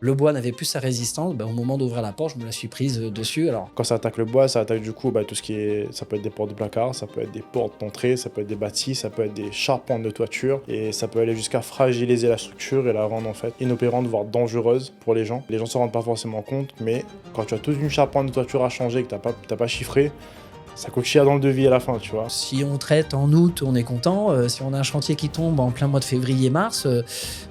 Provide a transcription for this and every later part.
Le bois n'avait plus sa résistance, au moment d'ouvrir la porte, je me la suis prise dessus. Alors, Quand ça attaque le bois, ça attaque du coup tout ce qui est... Ça peut être des portes de placard, ça peut être des portes d'entrée, ça peut être des bâtis, ça peut être des charpentes de toiture, et ça peut aller jusqu'à fragiliser la structure et la rendre en fait inopérante, voire dangereuse pour les gens. Les gens s'en rendent pas forcément compte, mais quand tu as toute une charpente de toiture à changer et que t'as pas chiffré, ça coûte cher dans le devis à la fin, tu vois. si on traite en août, on est content. Si on a un chantier qui tombe en plein mois de février-mars,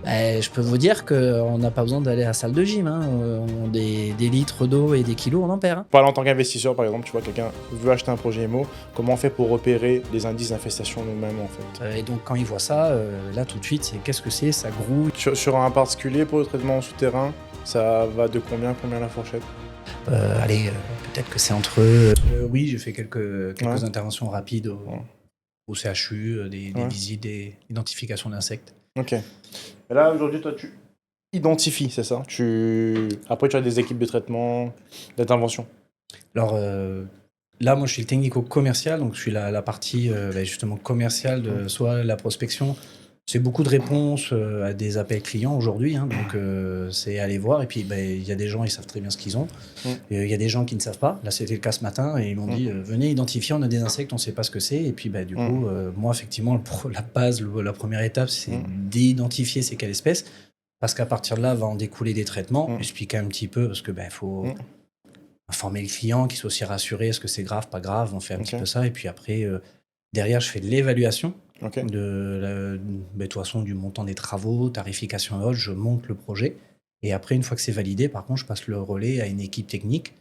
je peux vous dire qu'on n'a pas besoin d'aller à la salle de gym. Hein. Des litres d'eau et des kilos, on en perd. Hein. Parle en tant qu'investisseur, par exemple, tu vois, quelqu'un veut acheter un projet IMO, comment on fait pour repérer les indices d'infestation nous-mêmes, en fait? Et donc, quand ils voient ça, là, tout de suite, c'est qu'est-ce que c'est? Ça grouille. Sur un particulier, pour le traitement en souterrain, ça va de combien la fourchette? Allez, peut-être que c'est entre... oui, j'ai fait quelques Ouais. interventions rapides Ouais. au CHU, des Ouais. visites, des identifications d'insectes. Ok. Et là, aujourd'hui, toi, tu identifies, c'est ça? Après, tu as des équipes de traitement, d'intervention. Alors, là, moi, je suis le technico-commercial, donc je suis la partie justement commerciale de soit la prospection. C'est beaucoup de réponses à des appels clients aujourd'hui, hein, donc c'est aller voir. Et puis, il y a des gens, ils savent très bien ce qu'ils ont. Et il y a des gens qui ne savent pas. Là, c'était le cas ce matin, et ils m'ont dit venez identifier, on a des insectes, on ne sait pas ce que c'est. Et puis, du coup, moi, effectivement, la base, la première étape, c'est d'identifier c'est quelle espèce. Parce qu'à partir de là, va en découler des traitements. Expliquer un petit peu, parce que faut informer le client, qu'il soit aussi rassuré, est-ce que c'est grave, pas grave, on fait un petit peu ça. Et puis après, derrière, je fais de l'évaluation de toute façon, du montant des travaux, tarification et autres, je monte le projet. Et après, une fois que c'est validé, par contre, je passe le relais à une équipe technique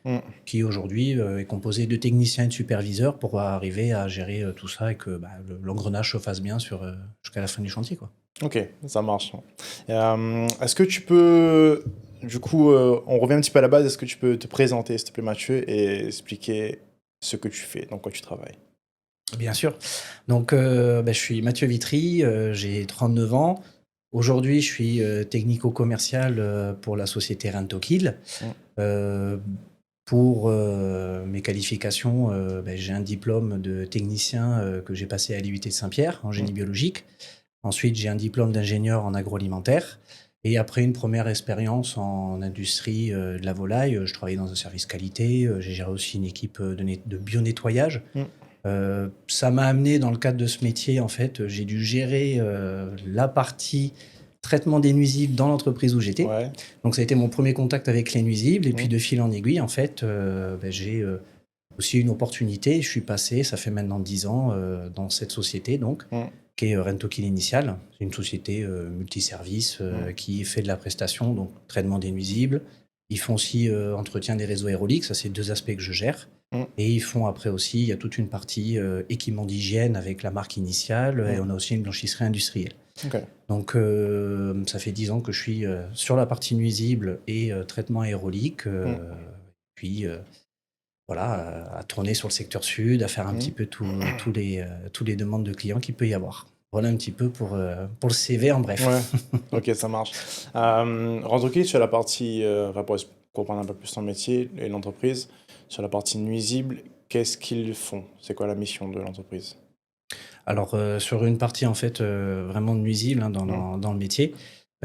qui aujourd'hui est composée de techniciens et de superviseurs pour arriver à gérer tout ça et que l'engrenage se fasse bien jusqu'à la fin du chantier, quoi. Ok, ça marche. Est-ce que tu peux, du coup, on revient un petit peu à la base, est-ce que tu peux te présenter, s'il te plaît, Mathieu, et expliquer ce que tu fais, dans quoi tu travailles? Bien sûr. Donc, je suis Mathieu Vitry, j'ai 39 ans. Aujourd'hui, je suis technico-commercial pour la société Rentokil. Pour mes qualifications, j'ai un diplôme de technicien que j'ai passé à l'IUT de Saint-Pierre en génie biologique. Ensuite, j'ai un diplôme d'ingénieur en agroalimentaire. Et après une première expérience en industrie de la volaille, je travaillais dans un service qualité. J'ai géré aussi une équipe de bio-nettoyage. Ça m'a amené dans le cadre de ce métier, en fait, j'ai dû gérer la partie traitement des nuisibles dans l'entreprise où j'étais. Ouais. Donc ça a été mon premier contact avec les nuisibles. Et puis de fil en aiguille, en fait, j'ai aussi une opportunité. Je suis passé, ça fait maintenant 10 ans, dans cette société, donc, qui est Rentokil Initial. C'est une société multiservice qui fait de la prestation, donc traitement des nuisibles. Ils font aussi entretien des réseaux aérauliques, ça c'est 2 aspects que je gère. Et ils font après aussi, il y a toute une partie équipement d'hygiène avec la marque Initial, et on a aussi une blanchisserie industrielle. Ok. Donc ça fait 10 ans que je suis sur la partie nuisible et traitement aéraulique. Puis voilà, à tourner sur le secteur sud, à faire un petit peu tous les demandes de clients qu'il peut y avoir. Voilà un petit peu pour le CV en bref. Ouais, ok, ça marche. Rentokil, sur la partie, pour comprendre un peu plus ton métier et l'entreprise, sur la partie nuisible, qu'est-ce qu'ils font? C'est quoi la mission de l'entreprise? Alors sur une partie en fait vraiment nuisible hein, dans le métier,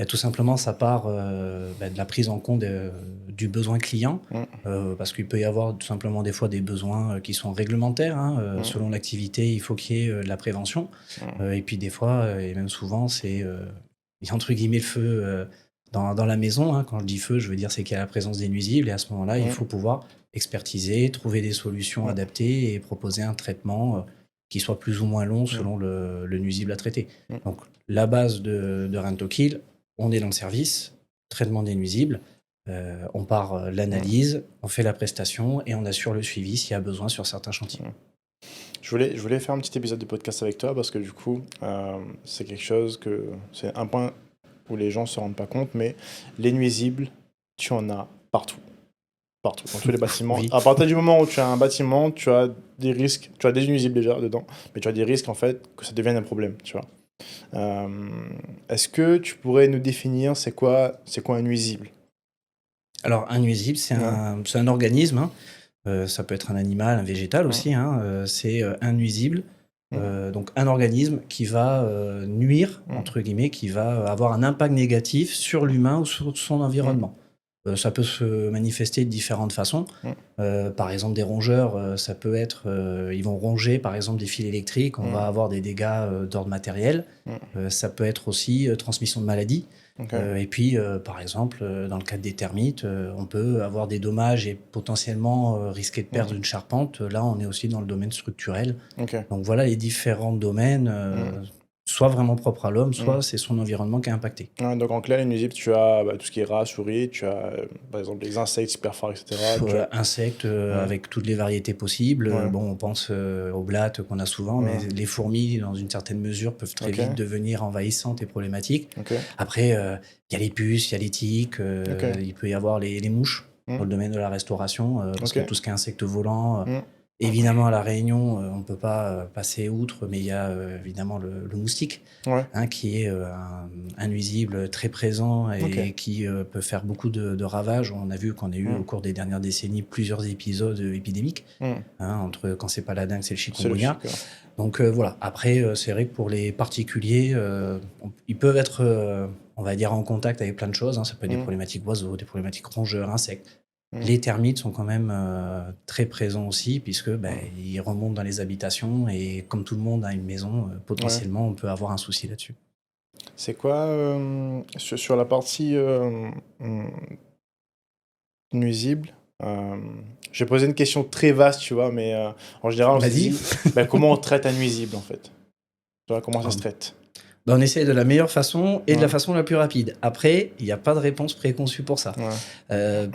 tout simplement ça part de la prise en compte du besoin client, parce qu'il peut y avoir tout simplement des fois des besoins qui sont réglementaires. Hein, selon l'activité, il faut qu'il y ait de la prévention. Et puis des fois, et même souvent, c'est entre guillemets le feu dans la maison. Hein. Quand je dis feu, je veux dire c'est qu'il y a la présence des nuisibles et à ce moment-là, il faut pouvoir expertiser, trouver des solutions adaptées et proposer un traitement qui soit plus ou moins long selon le nuisible à traiter. Donc, la base de Rentokil, on est dans le service, traitement des nuisibles, on part l'analyse, on fait la prestation et on assure le suivi s'il y a besoin sur certains chantiers. Je voulais faire un petit épisode de podcast avec toi parce que du coup, c'est quelque chose c'est un point où les gens se rendent pas compte, mais les nuisibles, tu en as partout. Partout, dans tous les bâtiments. Oui. À partir du moment où tu as un bâtiment, tu as des risques, tu as des nuisibles déjà dedans, mais tu as des risques en fait que ça devienne un problème, tu vois. Est-ce que tu pourrais nous définir c'est quoi un nuisible? Alors, un nuisible, c'est un organisme, hein. Ça peut être un animal, un végétal aussi, hein. C'est un nuisible, donc un organisme qui va nuire, entre guillemets, qui va avoir un impact négatif sur l'humain ou sur son environnement. Ça peut se manifester de différentes façons. Par exemple, des rongeurs, ça peut être, ils vont ronger par exemple des fils électriques, on va avoir des dégâts d'ordre matériel. Ça peut être aussi transmission de maladies. Ok. Et puis, par exemple, dans le cadre des termites, on peut avoir des dommages et potentiellement risquer de perdre une charpente. Là, on est aussi dans le domaine structurel. Ok. Donc voilà les différents domaines, soit vraiment propres à l'homme, soit c'est son environnement qui est impacté. Ouais, donc en clair, les nuisibles, tu as tout ce qui est rats, souris, tu as par exemple les insectes, hyperphares, etc. Insectes avec toutes les variétés possibles. Ouais. Bon, on pense aux blattes qu'on a souvent, mais les fourmis, dans une certaine mesure, peuvent très Ok. vite devenir envahissantes et problématiques. Ok. Après, il y a les puces, il y a les tiques, Ok. il peut y avoir les mouches dans le domaine de la restauration, parce Ok. que tout ce qui est insectes volants, Mm. évidemment à La Réunion, on ne peut pas passer outre, mais il y a évidemment le moustique, Ouais. qui est un nuisible très présent et Ok. qui peut faire beaucoup de ravages. On a vu qu'on a eu au cours des dernières décennies plusieurs épisodes épidémiques, entre quand c'est pas la dengue, c'est le C'est le chikungunya. chic, ouais. Donc voilà, après c'est vrai que pour les particuliers, ils peuvent être, on va dire, en contact avec plein de choses. Ça peut être des problématiques oiseaux, des problématiques rongeurs, insectes. Les termites sont quand même très présents aussi, puisque ils remontent dans les habitations et comme tout le monde a une maison, potentiellement on peut avoir un souci là-dessus. C'est quoi sur la partie nuisible? Je vais poser une question très vaste, tu vois, mais en général, on se Vas-y. dit comment on traite un nuisible en fait? Tu vois, comment ça se traite? On essaie de la meilleure façon et de la Ouais. façon la plus rapide. Après, il n'y a pas de réponse préconçue pour ça. Ouais.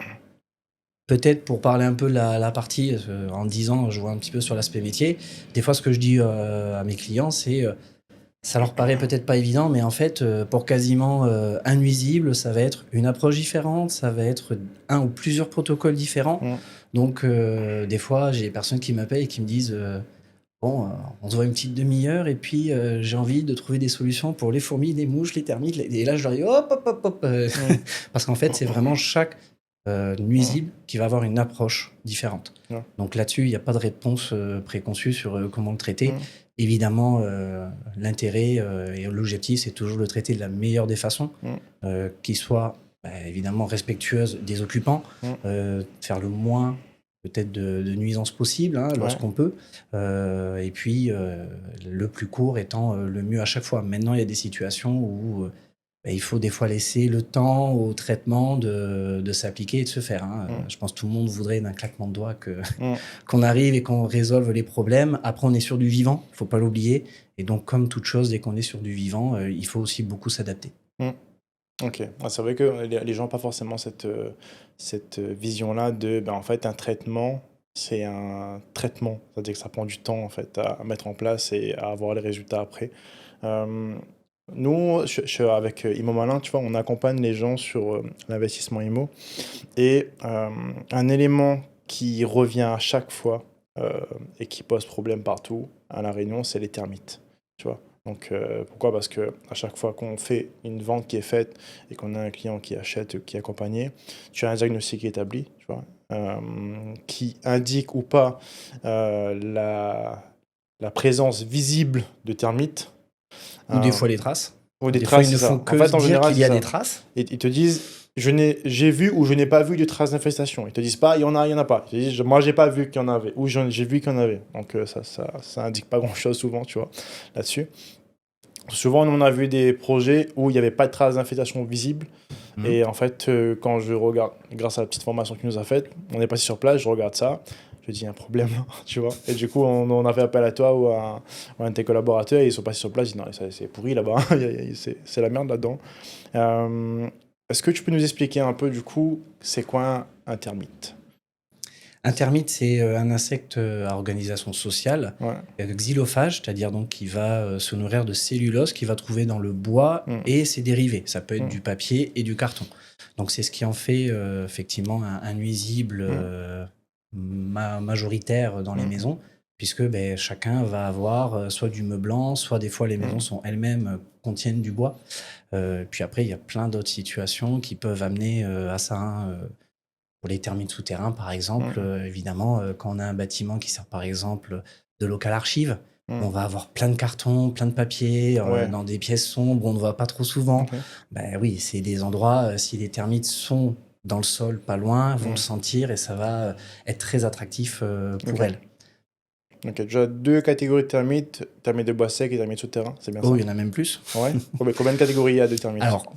Peut-être pour parler un peu de la partie, en 10 ans, je vois un petit peu sur l'aspect métier. Des fois, ce que je dis à mes clients, c'est ça leur paraît peut-être pas évident, mais en fait, pour quasiment un nuisible, ça va être une approche différente, ça va être un ou plusieurs protocoles différents. Donc, des fois, j'ai des personnes qui m'appellent et qui me disent bon, on se voit une petite demi-heure et puis j'ai envie de trouver des solutions pour les fourmis, les mouches, les termites. Et là, je leur dis hop, hop, hop, hop. Parce qu'en fait, c'est vraiment chaque nuisible qui va avoir une approche différente. Donc là-dessus, il n'y a pas de réponse préconçue sur comment le traiter. Évidemment, l'intérêt et l'objectif, c'est toujours de le traiter de la meilleure des façons, qui soit évidemment respectueuse des occupants, faire le moins peut-être de nuisances possibles lorsqu'on peut, et puis le plus court étant le mieux à chaque fois. Maintenant, il y a des situations où il faut des fois laisser le temps au traitement de s'appliquer et de se faire. Je pense que tout le monde voudrait d'un claquement de doigts qu'on arrive et qu'on résolve les problèmes. Après, on est sur du vivant, il ne faut pas l'oublier. Et donc, comme toute chose, dès qu'on est sur du vivant, il faut aussi beaucoup s'adapter. Ok. C'est vrai que les gens n'ont pas forcément cette vision-là de, en fait, un traitement, c'est un traitement. C'est-à-dire que ça prend du temps, en fait, à mettre en place et à avoir les résultats après. Nous, avec Immo Malin, tu vois, on accompagne les gens sur l'investissement IMO. Et un élément qui revient à chaque fois et qui pose problème partout à La Réunion, c'est les termites. Tu vois. Donc, pourquoi? Parce que à chaque fois qu'on fait une vente qui est faite et qu'on a un client qui achète, qui est accompagné, tu as un diagnostic qui est établi, tu vois, qui indique ou pas la présence visible de termites. Ou des fois les traces. Ou des Des traces, fois, ils ne c'est ça. font En que fait, en dire général, qu'il y a c'est des ça. traces. Et ils te disent, j'ai vu ou je n'ai pas vu de traces d'infestation. Ils te disent pas, il y en a pas. Ils disent, moi, j'ai pas vu qu'il y en avait. Ou j'ai vu qu'il y en avait. Donc, ça indique pas grand-chose souvent, tu vois, là-dessus. Souvent, on a vu des projets où il n'y avait pas de traces d'infestation visibles. Et en fait, quand je regarde, grâce à la petite formation qu'il nous a faite, on est passé sur place, je regarde ça. Je dis, il y a un problème, tu vois. Et du coup, on a fait appel à toi ou à un de tes collaborateurs et ils sont passés sur place. Ils disent, non, c'est pourri là-bas, c'est la merde là-dedans. Est-ce que tu peux nous expliquer un peu, du coup, c'est quoi un termite? Un termite, c'est un insecte à organisation sociale, xylophage, c'est-à-dire donc qui va se nourrir de cellulose qu'il va trouver dans le bois et ses dérivés. Ça peut être du papier et du carton. Donc c'est ce qui en fait effectivement un nuisible majoritaire dans les maisons, puisque chacun va avoir soit du meublant, soit des fois les maisons sont elles-mêmes contiennent du bois. Puis après, il y a plein d'autres situations qui peuvent amener à ça. Pour les termites souterrains, par exemple, évidemment, quand on a un bâtiment qui sert par exemple de local archive, on va avoir plein de cartons, plein de papiers, dans des pièces sombres, on ne voit pas trop souvent. Oui, c'est des endroits, si les termites sont dans le sol, pas loin, vont le sentir et ça va être très attractif pour Ok. elles. Ok, tu as 2 catégories de termites de bois sec et termites souterrains, c'est bien Oh, ça? il y en a même plus. Ouais. Combien de catégories il y a de termites? Alors,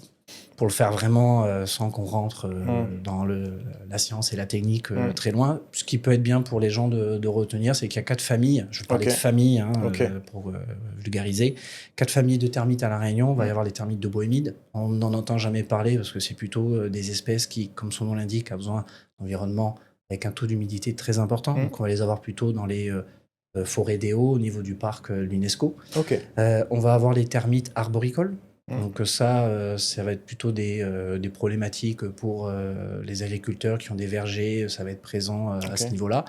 pour le faire vraiment sans qu'on rentre Hmm. dans la science et la technique Hmm. très loin, ce qui peut être bien pour les gens de retenir, c'est qu'il y a 4 familles. Je vais parler Ok. de famille Ok. pour vulgariser. 4 familles de termites à La Réunion. Il va y avoir les termites de bois humide. On n'en entend jamais parler parce que c'est plutôt des espèces qui, comme son nom l'indique, a besoin d'environnement avec un taux d'humidité très important. Hmm. Donc on va les avoir plutôt dans les forêts des Hauts au niveau du parc l'UNESCO. Ok. On va avoir les termites arboricoles. Mm. Donc ça va être plutôt des problématiques pour les agriculteurs qui ont des vergers, ça va être présent à Ok. ce niveau-là.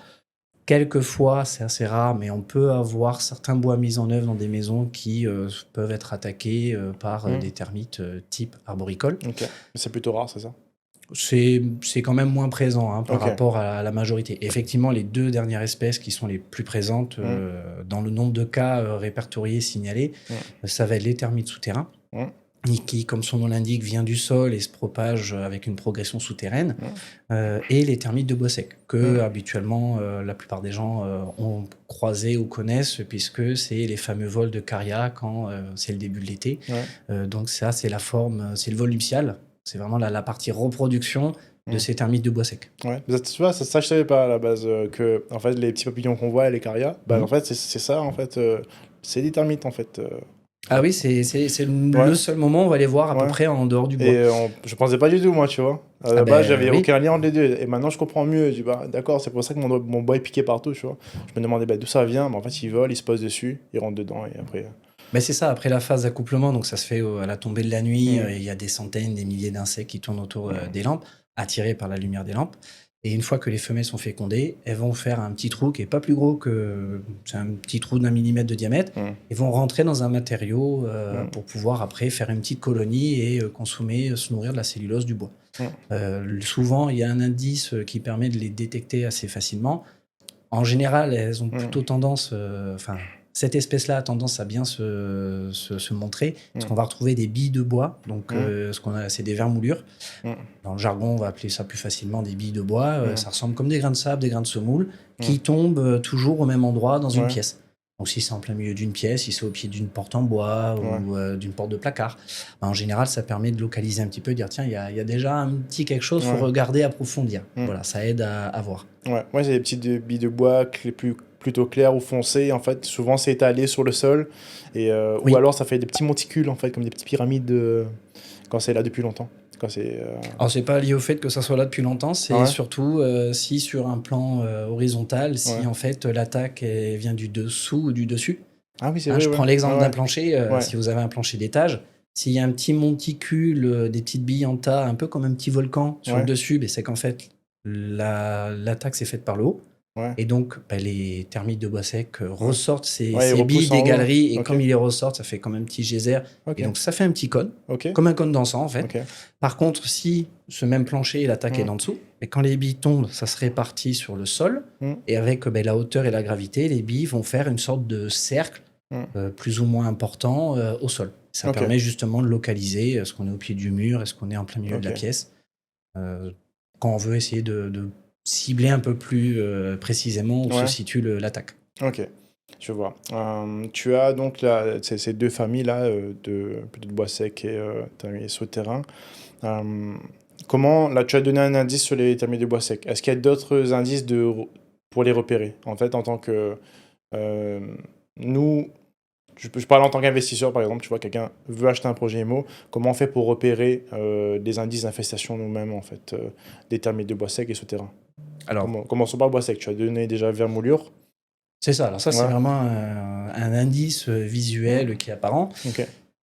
Quelquefois, c'est assez rare, mais on peut avoir certains bois mis en œuvre dans des maisons qui peuvent être attaqués par des termites type arboricole. Ok. Mais c'est plutôt rare, c'est ça? C'est quand même moins présent par Ok. rapport à la majorité. Effectivement, les 2 dernières espèces qui sont les plus présentes dans le nombre de cas répertoriés, signalés, ça va être les termites souterrains, qui, comme son nom l'indique, vient du sol et se propage avec une progression souterraine, et les termites de bois sec, que habituellement la plupart des gens ont croisé ou connaissent, puisque c'est les fameux vols de caria quand c'est le début de l'été. Donc ça, c'est la forme, c'est le vol nuptial. C'est vraiment la partie reproduction de ces termites de bois sec. Ouais. Tu vois, ça je savais pas à la base que en fait les petits papillons qu'on voit, les carias, en fait c'est ça en fait, c'est des termites en fait. Ah oui, c'est le seul moment où on va les voir à peu près en dehors du bois. Et je pensais pas du tout moi, tu vois. À la base, j'avais aucun lien entre les deux. Et maintenant je comprends mieux. Je dis bah d'accord, c'est pour ça que mon bois est piqué partout, tu vois. Je me demandais d'où ça vient, mais en fait ils volent, ils se posent dessus, ils rentrent dedans et après. Mais c'est ça, après la phase d'accouplement, donc ça se fait à la tombée de la nuit, il y a des centaines, des milliers d'insectes qui tournent autour des lampes, attirés par la lumière des lampes. Et une fois que les femelles sont fécondées, elles vont faire un petit trou qui est pas plus gros que... C'est un petit trou d'1 millimètre de diamètre. Elles vont rentrer dans un matériau pour pouvoir après faire une petite colonie et consommer, se nourrir de la cellulose du bois. Souvent, il y a un indice qui permet de les détecter assez facilement. En général, elles ont plutôt tendance... cette espèce-là a tendance à bien se montrer, parce qu'on va retrouver des billes de bois, donc c'est des vermoulures. Dans le jargon, on va appeler ça plus facilement des billes de bois. Ça ressemble comme des grains de sable, des grains de semoule, qui tombent toujours au même endroit dans une pièce. Donc si c'est en plein milieu d'une pièce, si c'est au pied d'une porte en bois ou d'une porte de placard, en général, ça permet de localiser un petit peu, de dire tiens, il y a déjà un petit quelque chose, il faut regarder, approfondir. Voilà, ça aide à voir. Ouais, moi j'ai des petites billes de bois plutôt claires ou foncées. En fait, souvent c'est étalé sur le sol. Ou alors ça fait des petits monticules, en fait, comme des petites pyramides quand c'est là depuis longtemps. Alors, c'est pas lié au fait que ça soit là depuis longtemps, c'est surtout si sur un plan horizontal, si en fait l'attaque vient du dessous ou du dessus. Ah oui, c'est vrai. Je prends l'exemple d'un plancher. Si vous avez un plancher d'étage, s'il y a un petit monticule, des petites billes en tas, un peu comme un petit volcan sur le dessus, c'est qu'en fait l'attaque s'est faite par le haut. Et donc, les termites de bois sec ressortent ces billes des galeries, et comme ils les ressortent, ça fait comme un petit geyser. Et donc, ça fait un petit cône, comme un cône dansant, en fait. Par contre, si ce même plancher, l'attaque est en dessous, et quand les billes tombent, ça se répartit sur le sol, et avec la hauteur et la gravité, les billes vont faire une sorte de cercle plus ou moins important au sol. Ça permet justement de localiser est-ce qu'on est au pied du mur, est-ce qu'on est en plein milieu de la pièce. Quand on veut essayer de cibler un peu plus précisément où se situe l'attaque. Ok, je vois. Tu as donc ces 2 familles-là, de bois sec et termites souterrains. Là, tu as donné un indice sur les termites de bois sec. Est-ce qu'il y a d'autres indices pour les repérer? En fait, en tant que... nous, je parle en tant qu'investisseur, par exemple, tu vois, quelqu'un veut acheter un projet IMO, comment on fait pour repérer des indices d'infestation nous-mêmes, en fait, des termites de bois sec et souterrains? Alors, commençons par le bois sec. Tu as donné déjà vermoulure. C'est ça. Alors ça, c'est vraiment un indice visuel qui est apparent.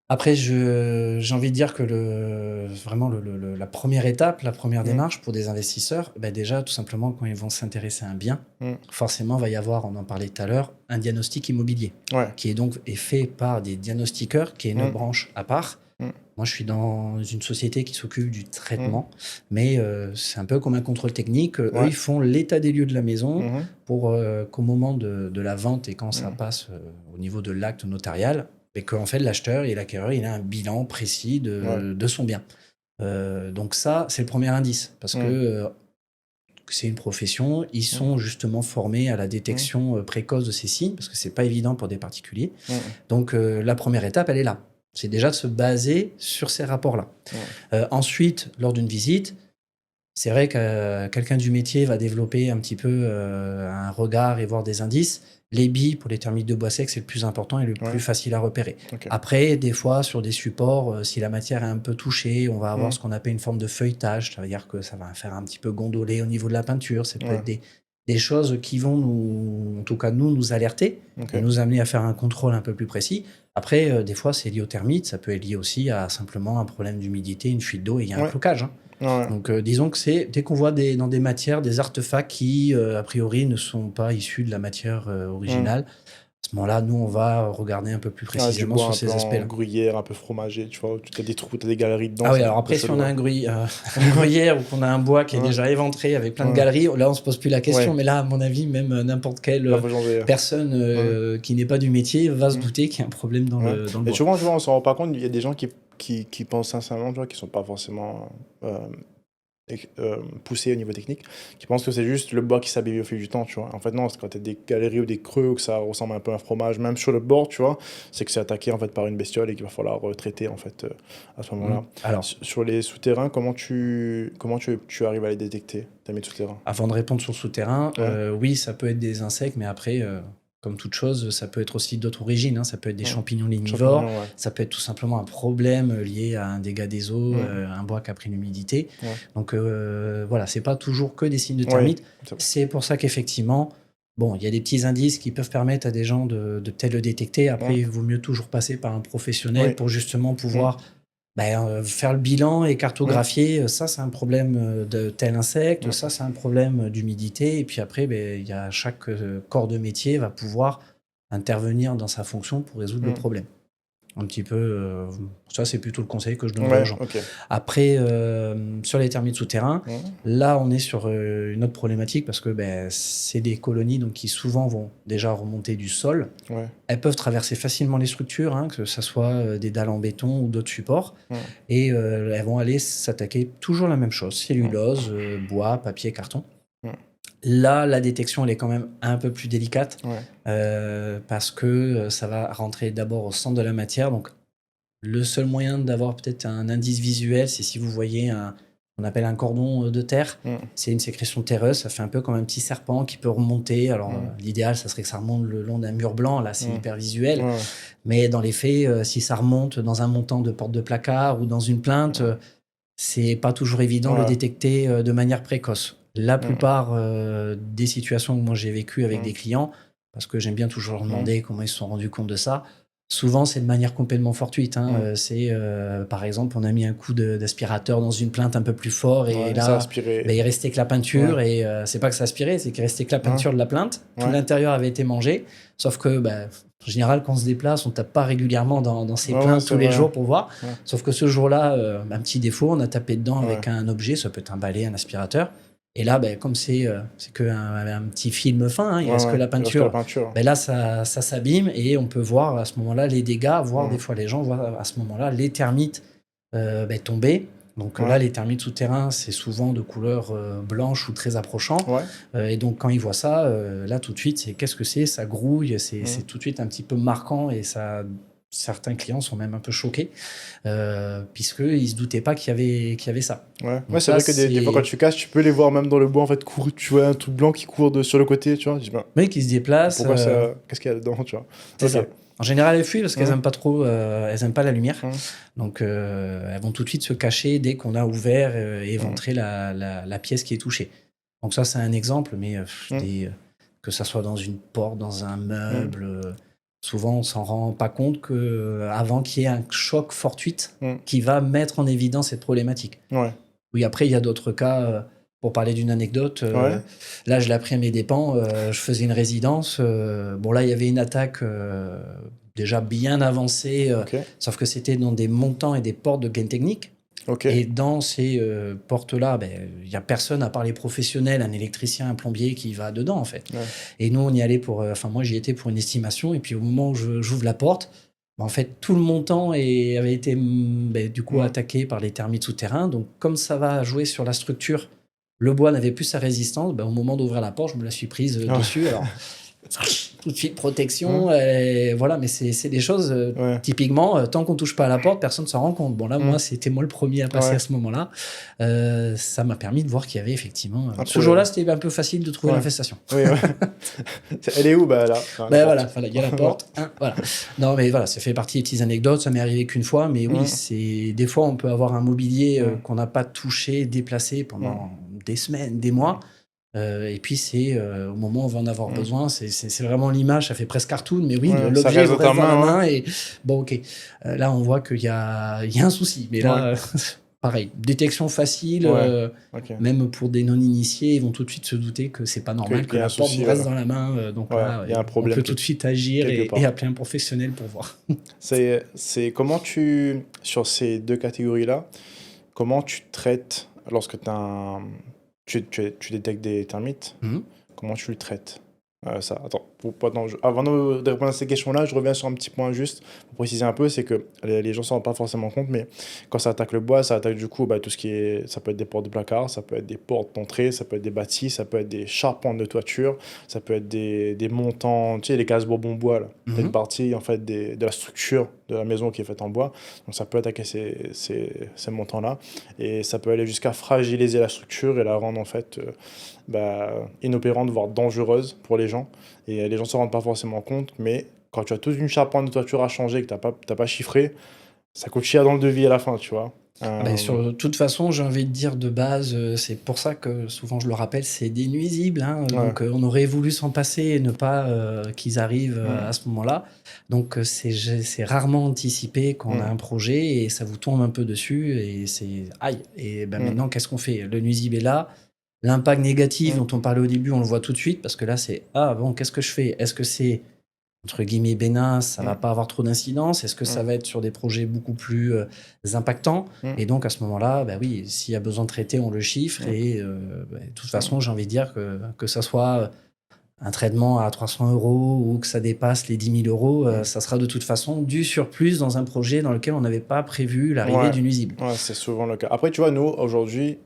Après, j'ai envie de dire que vraiment la première étape, la première démarche pour des investisseurs, déjà, tout simplement, quand ils vont s'intéresser à un bien, forcément, va y avoir, on en parlait tout à l'heure, un diagnostic immobilier, qui est fait par des diagnostiqueurs, qui est une branche à part. Moi, je suis dans une société qui s'occupe du traitement, mais c'est un peu comme un contrôle technique. Eux, ils font l'état des lieux de la maison pour qu'au moment de la vente et quand ça passe au niveau de l'acte notarial, et qu'en fait, l'acheteur et l'acquéreur, il a un bilan précis de son bien. Donc ça, c'est le premier indice, parce que c'est une profession, ils sont justement formés à la détection précoce de ces signes, parce que c'est pas évident pour des particuliers. Donc la première étape, elle est là. C'est déjà de se baser sur ces rapports-là. Ensuite, lors d'une visite, c'est vrai que quelqu'un du métier va développer un petit peu un regard et voir des indices. Les billes pour les termites de bois sec, c'est le plus important et le plus facile à repérer. Après, des fois, sur des supports, si la matière est un peu touchée, on va avoir ce qu'on appelle une forme de feuilletage. Ça veut dire que ça va faire un petit peu gondoler au niveau de la peinture. Ça peut être des choses qui vont nous, en tout cas nous alerter, et nous amener à faire un contrôle un peu plus précis. Après, des fois, c'est lié aux termites. Ça peut être lié aussi à simplement un problème d'humidité, une fuite d'eau et il y a un flocage. Donc, disons que c'est dès qu'on voit dans des matières, des artefacts qui, a priori, ne sont pas issus de la matière originale, à ce moment-là, nous, on va regarder un peu plus précisément sur ces aspects-là. Un gruyère un peu fromagé, tu vois, tu as des trous, tu as des galeries dedans. Ah oui, alors après, si on a un gruyère ou qu'on a un bois qui est déjà éventré avec plein de galeries, là, on se pose plus la question. Mais là, à mon avis, même n'importe quelle personne qui n'est pas du métier va se douter qu'il y a un problème dans le bois. Et souvent, on s'en rend pas compte, il y a des gens qui pensent sincèrement, tu vois, qui sont pas forcément poussés au niveau technique, qui pensent que c'est juste le bois qui s'abîme au fil du temps, tu vois. En fait, non, c'est quand tu as des galeries ou des creux où que ça ressemble un peu à un fromage, même sur le bord, tu vois, c'est que c'est attaqué en fait par une bestiole et qu'il va falloir traiter en fait à ce moment-là. Alors, sur les souterrains, comment tu arrives à les détecter, termites souterrains? Avant de répondre sur le souterrain, oui, ça peut être des insectes, mais après, comme toute chose, ça peut être aussi d'autres origines. Ça peut être des champignons lignivores, ça peut être tout simplement un problème lié à un dégât des eaux, un bois qui a pris l'humidité. Donc voilà, c'est pas toujours que des signes de termites. C'est pour ça qu'effectivement, bon, il y a des petits indices qui peuvent permettre à des gens de peut-être le détecter. Après, il vaut mieux toujours passer par un professionnel pour justement pouvoir faire le bilan et cartographier, ça c'est un problème de tel insecte, ça c'est un problème d'humidité, et puis après il y a chaque corps de métier va pouvoir intervenir dans sa fonction pour résoudre le problème. Un petit peu, ça c'est plutôt le conseil que je donne aux gens. Après, sur les termites souterrains, là on est sur une autre problématique parce que c'est des colonies donc, qui souvent vont déjà remonter du sol. Elles peuvent traverser facilement les structures, que ce soit des dalles en béton ou d'autres supports, et elles vont aller s'attaquer toujours la même chose, cellulose, bois, papier, carton. Là, la détection, elle est quand même un peu plus délicate parce que ça va rentrer d'abord au centre de la matière. Donc, le seul moyen d'avoir peut-être un indice visuel, c'est si vous voyez on appelle un cordon de terre. C'est une sécrétion terreuse. Ça fait un peu comme un petit serpent qui peut remonter. Alors, l'idéal, ça serait que ça remonte le long d'un mur blanc. Là, c'est hyper visuel. Mais dans les faits, si ça remonte dans un montant de porte de placard ou dans une plainte, c'est pas toujours évident de le détecter de manière précoce. La plupart des situations que moi j'ai vécues avec des clients, parce que j'aime bien toujours leur demander comment ils se sont rendus compte de ça, souvent c'est de manière complètement fortuite. C'est par exemple, on a mis un coup d'aspirateur dans une plainte un peu plus fort et là il restait que la peinture et c'est pas que ça aspirait, c'est qu'il restait que la peinture de la plainte. Tout l'intérieur avait été mangé, sauf que en général, quand on se déplace, on tape pas régulièrement dans ces plaintes tous les jours pour voir. Sauf que ce jour-là, un petit défaut, on a tapé dedans avec un objet, ça peut être un balai, un aspirateur. Et là, comme c'est qu'un petit film fin, il reste que la peinture. Là, ça s'abîme et on peut voir à ce moment-là les dégâts, voire des fois les gens voient à ce moment-là les termites tomber. Donc là, les termites souterrains, c'est souvent de couleur blanche ou très approchant. Et donc, quand ils voient ça, là, tout de suite, c'est qu'est-ce que c'est? Ça grouille, c'est tout de suite un petit peu marquant et ça... Certains clients sont même un peu choqués puisqu'ils ne se doutaient pas qu'il y avait ça. C'est vrai que des fois, quand tu casses, tu peux les voir même dans le bois, en fait, courir, tu vois un truc blanc qui court sur le côté, tu vois. Oui, qui se déplace. Pourquoi qu'est-ce qu'il y a dedans, tu vois? C'est ça. En général, elles fuient parce qu'elles n'aiment pas trop, elles n'aiment pas la lumière. Donc, elles vont tout de suite se cacher dès qu'on a ouvert et éventré la pièce qui est touchée. Donc ça, c'est un exemple, mais que ça soit dans une porte, dans un meuble... Souvent, on ne s'en rend pas compte qu'avant qu'il y ait un choc fortuit qui va mettre en évidence cette problématique. Oui, après, il y a d'autres cas. Pour parler d'une anecdote, là, je l'ai appris à mes dépens. Je faisais une résidence. Là, il y avait une attaque déjà bien avancée, sauf que c'était dans des montants et des portes de gain technique. Et dans ces portes-là, il n'y a personne à part les professionnels, un électricien, un plombier qui va dedans, en fait. Et nous, on y allait moi, j'y étais pour une estimation. Et puis, au moment où j'ouvre la porte, En fait, tout le montant avait été du coup Ouais. attaqué par les termites souterrains. Donc, comme ça va jouer sur la structure, le bois n'avait plus sa résistance. Au moment d'ouvrir la porte, je me la suis prise Ouais. dessus. Alors, tout de suite, protection. Hum, Voilà, mais c'est des choses, Ouais. typiquement, tant qu'on touche pas à la porte, personne ne s'en rend compte. Bon, là, moi, Hum, c'était moi le premier à passer Ouais. à ce moment-là. Ça m'a permis de voir qu'il y avait effectivement. Un Ce problème. jour-là, c'était un peu facile de trouver Ouais. l'infestation. Oui, ouais. Elle est où? Bah là. À la Voilà, porte. il y a la porte. Voilà. Non, mais voilà, ça fait partie des petites anecdotes. Ça m'est arrivé qu'une fois, mais oui, Hum, des fois, on peut avoir un mobilier hum, qu'on n'a pas touché, déplacé hum, pendant des semaines, des mois. Et puis, c'est au moment où on va en avoir hum. besoin. C'est vraiment l'image, ça fait presque cartoon, mais oui, Ouais, ça l'objet reste vous dans ta reste dans la main, main. Et bon, ok. Là, on voit qu'il y a un souci. Mais là, pareil, détection facile. Ouais. Ok. Même pour des non-initiés, ils vont tout de suite se douter que c'est pas normal que Qu'il y a un la porte vous souci, reste voilà. dans la main. Donc Ouais, là, il y a un on problème peut tout de suite agir quelque et part. appeler un professionnel pour voir. C'est comment sur ces deux catégories-là, comment tu traites lorsque tu détectes des termites, Mhm. comment tu le traites? Ça, attends, avant de répondre à ces questions-là, je reviens sur un petit point juste pour préciser un peu, c'est que les gens ne s'en rendent pas forcément compte, mais quand ça attaque le bois, ça attaque du coup tout ce qui est, ça peut être des portes de placard, ça peut être des portes d'entrée, ça peut être des bâtis, ça peut être des charpentes de toiture, ça peut être des montants, tu sais, les casse-bonbons bois là. T'as une Mhm. partie en fait de la structure de la maison qui est faite en bois, donc ça peut attaquer ces montants-là, et ça peut aller jusqu'à fragiliser la structure et la rendre en fait inopérante, voire dangereuse pour les gens. Et les gens ne se rendent pas forcément compte, mais quand tu as toute une charpente de toiture à changer, que tu n'as pas chiffré, ça coûte cher dans le devis à la fin, tu vois. Sur toute façon, j'ai envie de dire de base, c'est pour ça que souvent je le rappelle, c'est des nuisibles. Ouais. Donc on aurait voulu s'en passer et ne pas qu'ils arrivent à ce moment-là. Donc c'est rarement anticipé quand on a un projet et ça vous tombe un peu dessus et c'est aïe. Et maintenant, qu'est-ce qu'on fait? Le nuisible est là. L'impact négatif dont on parlait au début, on le voit tout de suite parce que là, c'est ah bon, qu'est-ce que je fais? Est-ce que c'est entre guillemets bénin, ça va pas avoir trop d'incidence? Est-ce que ça va être sur des projets beaucoup plus impactants? Et donc à ce moment-là, oui, s'il y a besoin de traiter, on le chiffre. Et de toute façon, j'ai envie de dire que ça soit un traitement à 300 euros ou que ça dépasse les 10 000 euros, ça sera de toute façon du surplus dans un projet dans lequel on n'avait pas prévu l'arrivée du nuisible. Ouais, c'est souvent le cas. Après, tu vois, nous, aujourd'hui,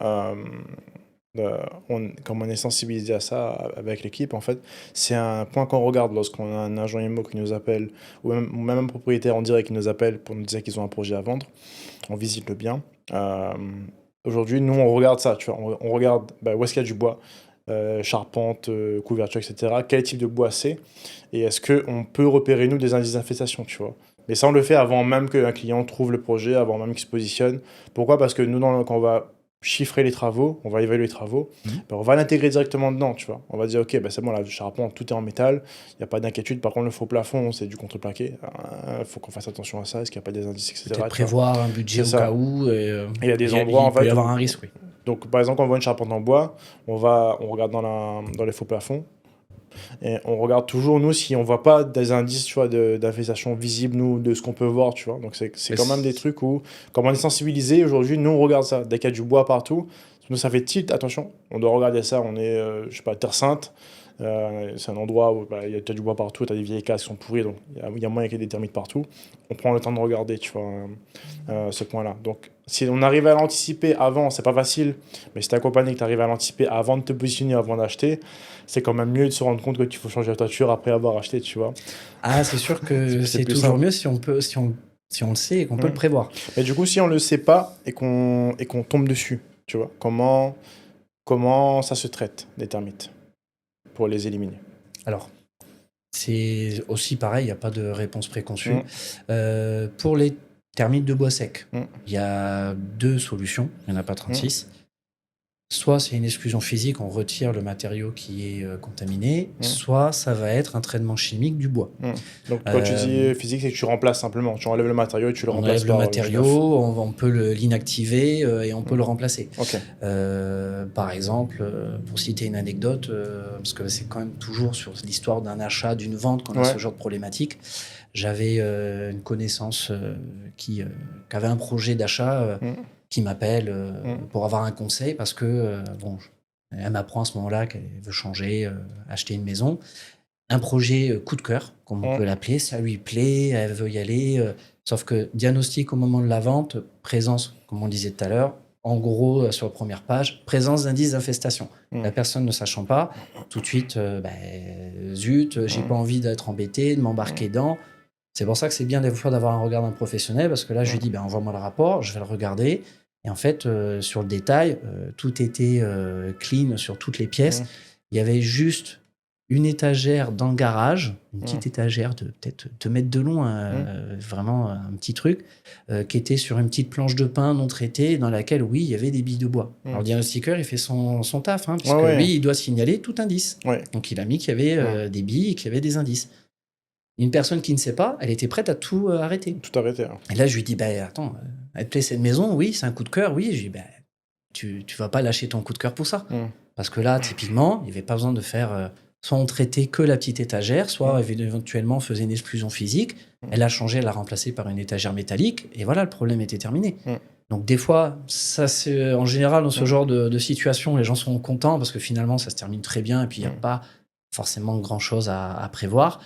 comme on est sensibilisé à ça avec l'équipe, en fait, c'est un point qu'on regarde lorsqu'on a un agent IMO qui nous appelle, ou même un propriétaire en direct qui nous appelle pour nous dire qu'ils ont un projet à vendre. On visite le bien. Aujourd'hui, nous, on regarde ça, tu vois. On regarde où est-ce qu'il y a du bois, charpente, couverture, etc. Quel type de bois c'est, et est-ce qu'on peut repérer, nous, des indices d'infestation, tu vois. Mais ça, on le fait avant même qu'un client trouve le projet, avant même qu'il se positionne. Pourquoi? Parce que nous, quand on va chiffrer les travaux, on va évaluer les travaux, on va l'intégrer directement dedans, tu vois. On va dire, ok, c'est bon, la charpente, tout est en métal, il n'y a pas d'inquiétude. Par contre, le faux plafond, c'est du contreplaqué. Il faut qu'on fasse attention à ça, est-ce qu'il n'y a pas des indices, etc. Peut-être prévoir un budget au cas où. Il y a des endroits, en il peut fait, y avoir un risque, oui. donc, par exemple, quand on voit une charpente en bois, on regarde dans les faux plafonds, et on regarde toujours, nous, si on voit pas des indices, tu vois, d'infestation visible, nous, de ce qu'on peut voir, tu vois. Donc, c'est quand même des trucs où, comme on est sensibilisé aujourd'hui, nous, on regarde ça. Dès qu'il y a du bois partout, nous, ça fait tilt, attention, on doit regarder ça. On est, je sais pas, Terre Sainte. C'est un endroit où il y a du bois partout, tu as des vieilles cases qui sont pourries, donc il y a moyen qu'il y ait des termites partout. On prend le temps de regarder, tu vois, ce point-là. Donc, si on arrive à l'anticiper avant, c'est pas facile, mais si tu accompagné que tu arrives à l'anticiper avant de te positionner, avant d'acheter, c'est quand même mieux de se rendre compte que qu'il faut changer la toiture après avoir acheté, tu vois. Ah, c'est sûr que c'est plus toujours simple. mieux si on le sait et qu'on peut le prévoir. Mais du coup, si on le sait pas et qu'on tombe dessus, tu vois, comment ça se traite, des termites, pour les éliminer? Alors, c'est aussi pareil, il n'y a pas de réponse préconçue. Pour les termites de bois sec, il y a deux solutions, il n'y en a pas 36. Soit c'est une exclusion physique, on retire le matériau qui est contaminé, soit ça va être un traitement chimique du bois. Donc quand tu dis physique, c'est que tu remplaces simplement, tu enlèves le matériau et tu le remplaces par... On enlève le matériau, on peut l'inactiver et on peut le remplacer. Par exemple, pour citer une anecdote, parce que c'est quand même toujours sur l'histoire d'un achat, d'une vente qu'on a ce genre de problématique, j'avais une connaissance qui avait un projet d'achat qui m'appelle pour avoir un conseil parce que elle m'apprend à ce moment-là qu'elle veut changer, acheter une maison. un projet coup de cœur, comme on peut l'appeler, ça lui plaît, elle veut y aller. Sauf que diagnostic au moment de la vente, présence, comme on disait tout à l'heure, en gros, sur la première page, présence d'indices d'infestation. La personne ne sachant pas, tout de suite, zut, j'ai pas envie d'être embêté, de m'embarquer dedans. C'est pour ça que c'est bien des fois d'avoir un regard d'un professionnel, parce que là, je lui dis, envoie-moi le rapport, je vais le regarder. Et en fait, sur le détail, tout était clean sur toutes les pièces. Il y avait juste une étagère dans le garage, une petite étagère de peut-être 2 mètres de long, vraiment un petit truc, qui était sur une petite planche de pin non traitée, dans laquelle, oui, il y avait des billes de bois. Alors, le diagnostiqueur, il fait son taf, puisque lui, il doit signaler tout indice. Donc, il a mis qu'il y avait des billes et qu'il y avait des indices. Une personne qui ne sait pas, elle était prête à tout arrêter. Tout arrêter. Et là, je lui dis, attends, elle te plaît cette maison? Oui, c'est un coup de cœur, oui. Je lui dis, tu vas pas lâcher ton coup de cœur pour ça. Parce que là, typiquement, il n'y avait pas besoin de faire... soit on traitait que la petite étagère, soit éventuellement on faisait une exclusion physique. Elle a changé, elle l'a remplacée par une étagère métallique, et voilà, le problème était terminé. Donc des fois, ça c'est en général dans ce genre de situation, les gens sont contents parce que finalement ça se termine très bien et puis il n'y a pas forcément grand chose à prévoir.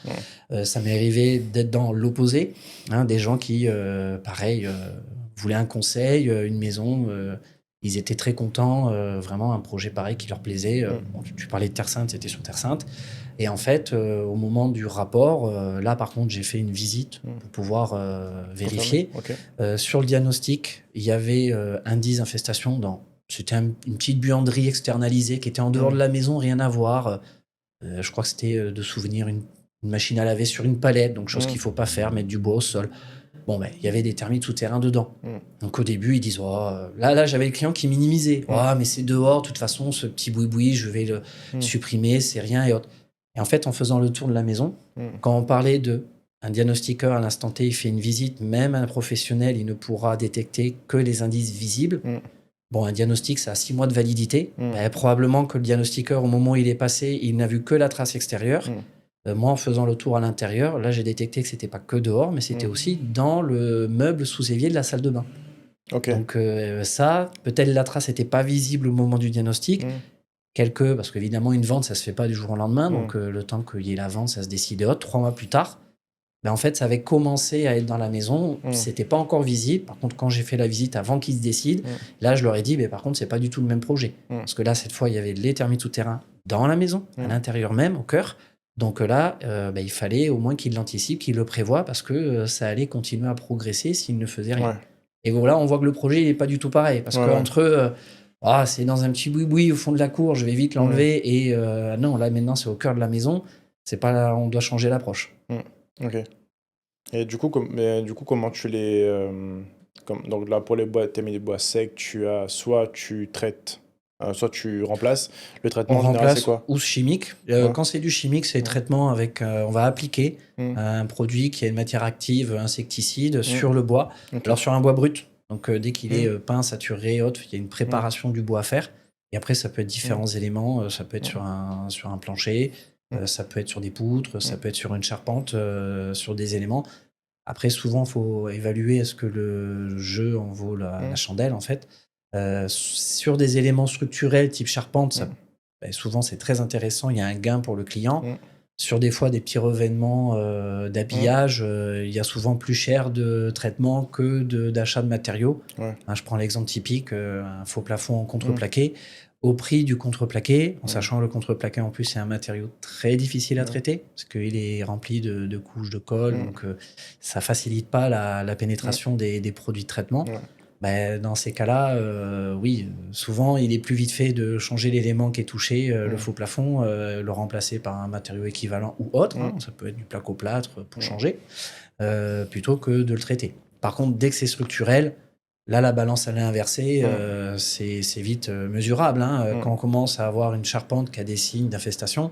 Ça m'est arrivé d'être dans l'opposé, des gens qui, pareil, voulaient un conseil, une maison. Ils étaient très contents, vraiment un projet pareil qui leur plaisait. Tu parlais de Terre Sainte, c'était sur Terre Sainte. Et en fait, au moment du rapport, là par contre, j'ai fait une visite pour pouvoir vérifier. Sur le diagnostic, il y avait indice d'infestation dans... C'était une petite buanderie externalisée qui était en dehors de la maison, rien à voir. Je crois que c'était de souvenir une machine à laver sur une palette, donc chose qu'il ne faut pas faire, mettre du bois au sol. Bon, il y avait des termites souterrains dedans. Donc au début, ils disent là, j'avais le client qui minimisait. Mais c'est dehors, de toute façon, ce petit boui-boui, je vais le supprimer, c'est rien et autres. Et en fait, en faisant le tour de la maison, quand on parlait d'un diagnostiqueur à l'instant T, il fait une visite, même un professionnel, il ne pourra détecter que les indices visibles. Bon, un diagnostic, ça a 6 mois de validité. Probablement que le diagnostiqueur, au moment où il est passé, il n'a vu que la trace extérieure. Moi, en faisant le tour à l'intérieur, là, j'ai détecté que c'était pas que dehors, mais c'était aussi dans le meuble sous évier de la salle de bain. Donc ça, peut-être la trace n'était pas visible au moment du diagnostic. Parce qu'évidemment, une vente, ça se fait pas du jour au lendemain. Donc le temps qu'il y ait la vente, ça se décide et autres. 3 mois plus tard, en fait, ça avait commencé à être dans la maison. C'était pas encore visible. Par contre, quand j'ai fait la visite avant qu'ils se décident, là, je leur ai dit, par contre, c'est pas du tout le même projet. Parce que là, cette fois, il y avait les termites souterrains dans la maison, à l'intérieur même, au cœur. Donc là, il fallait au moins qu'ils l'anticipent, qu'ils le prévoient, parce que ça allait continuer à progresser s'ils ne faisaient rien. Et voilà, on voit que le projet n'est pas du tout pareil. Parce qu'entre c'est dans un petit boui-boui au fond de la cour, je vais vite l'enlever. Et non, là, maintenant, c'est au cœur de la maison. C'est pas là, on doit changer l'approche. Ok. Et du coup, comment tu les... donc là, pour les bois, tu as mis des bois secs, soit tu traites, soit tu remplaces. Le traitement en général, c'est quoi? Ou chimique. Quand c'est du chimique, c'est traitement avec... on va appliquer un produit qui a une matière active, insecticide, sur le bois. Alors sur un bois brut. Donc dès qu'il est peint, saturé, autre, il y a une préparation du bois à faire. Et après, ça peut être différents éléments. Ça peut être sur un plancher, ça peut être sur des poutres, ça peut être sur une charpente, sur des éléments. Après, souvent, il faut évaluer est-ce que le jeu en vaut la chandelle, en fait. Sur des éléments structurels type charpente, souvent, c'est très intéressant. Il y a un gain pour le client. Sur des fois, des petits revêtements d'habillage, il y a souvent plus cher de traitement que d'achat de matériaux. Je prends l'exemple typique, un faux plafond en contreplaqué. Au prix du contreplaqué, en sachant le contreplaqué en plus c'est un matériau très difficile à traiter parce qu'il est rempli de couches de colle, donc ça facilite pas la pénétration des produits de traitement. Dans ces cas-là, souvent il est plus vite fait de changer l'élément qui est touché, le faux plafond, le remplacer par un matériau équivalent ou autre, ça peut être du placo-plâtre pour changer, plutôt que de le traiter. Par contre, dès que c'est structurel, là, la balance, elle est inversée, c'est vite mesurable. Quand on commence à avoir une charpente qui a des signes d'infestation,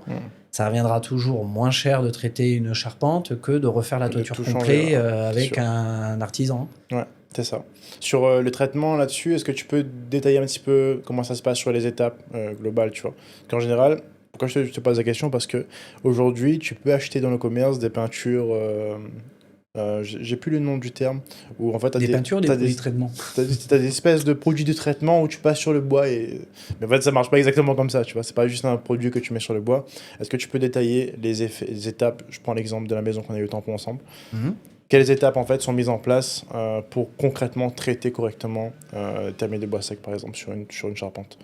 ça reviendra toujours moins cher de traiter une charpente que de refaire la toiture complète avec un artisan. Ouais, c'est ça. Sur le traitement là-dessus, est-ce que tu peux détailler un petit peu comment ça se passe sur les étapes globales, tu vois? Qu'en général, pourquoi je te pose la question? Parce qu'aujourd'hui, tu peux acheter dans le commerce des peintures J'ai plus le nom du terme, où en fait, Des peintures, des t'as produits des, de traitement. t'as des espèces de produits de traitement où tu passes sur le bois mais en fait, ça marche pas exactement comme ça, tu vois. C'est pas juste un produit que tu mets sur le bois. Est-ce que tu peux détailler les étapes? Je prends l'exemple de la maison qu'on a eu le tampon ensemble. Mhm. Quelles étapes en fait sont mises en place pour concrètement traiter correctement ta de bois sec par exemple sur une charpente?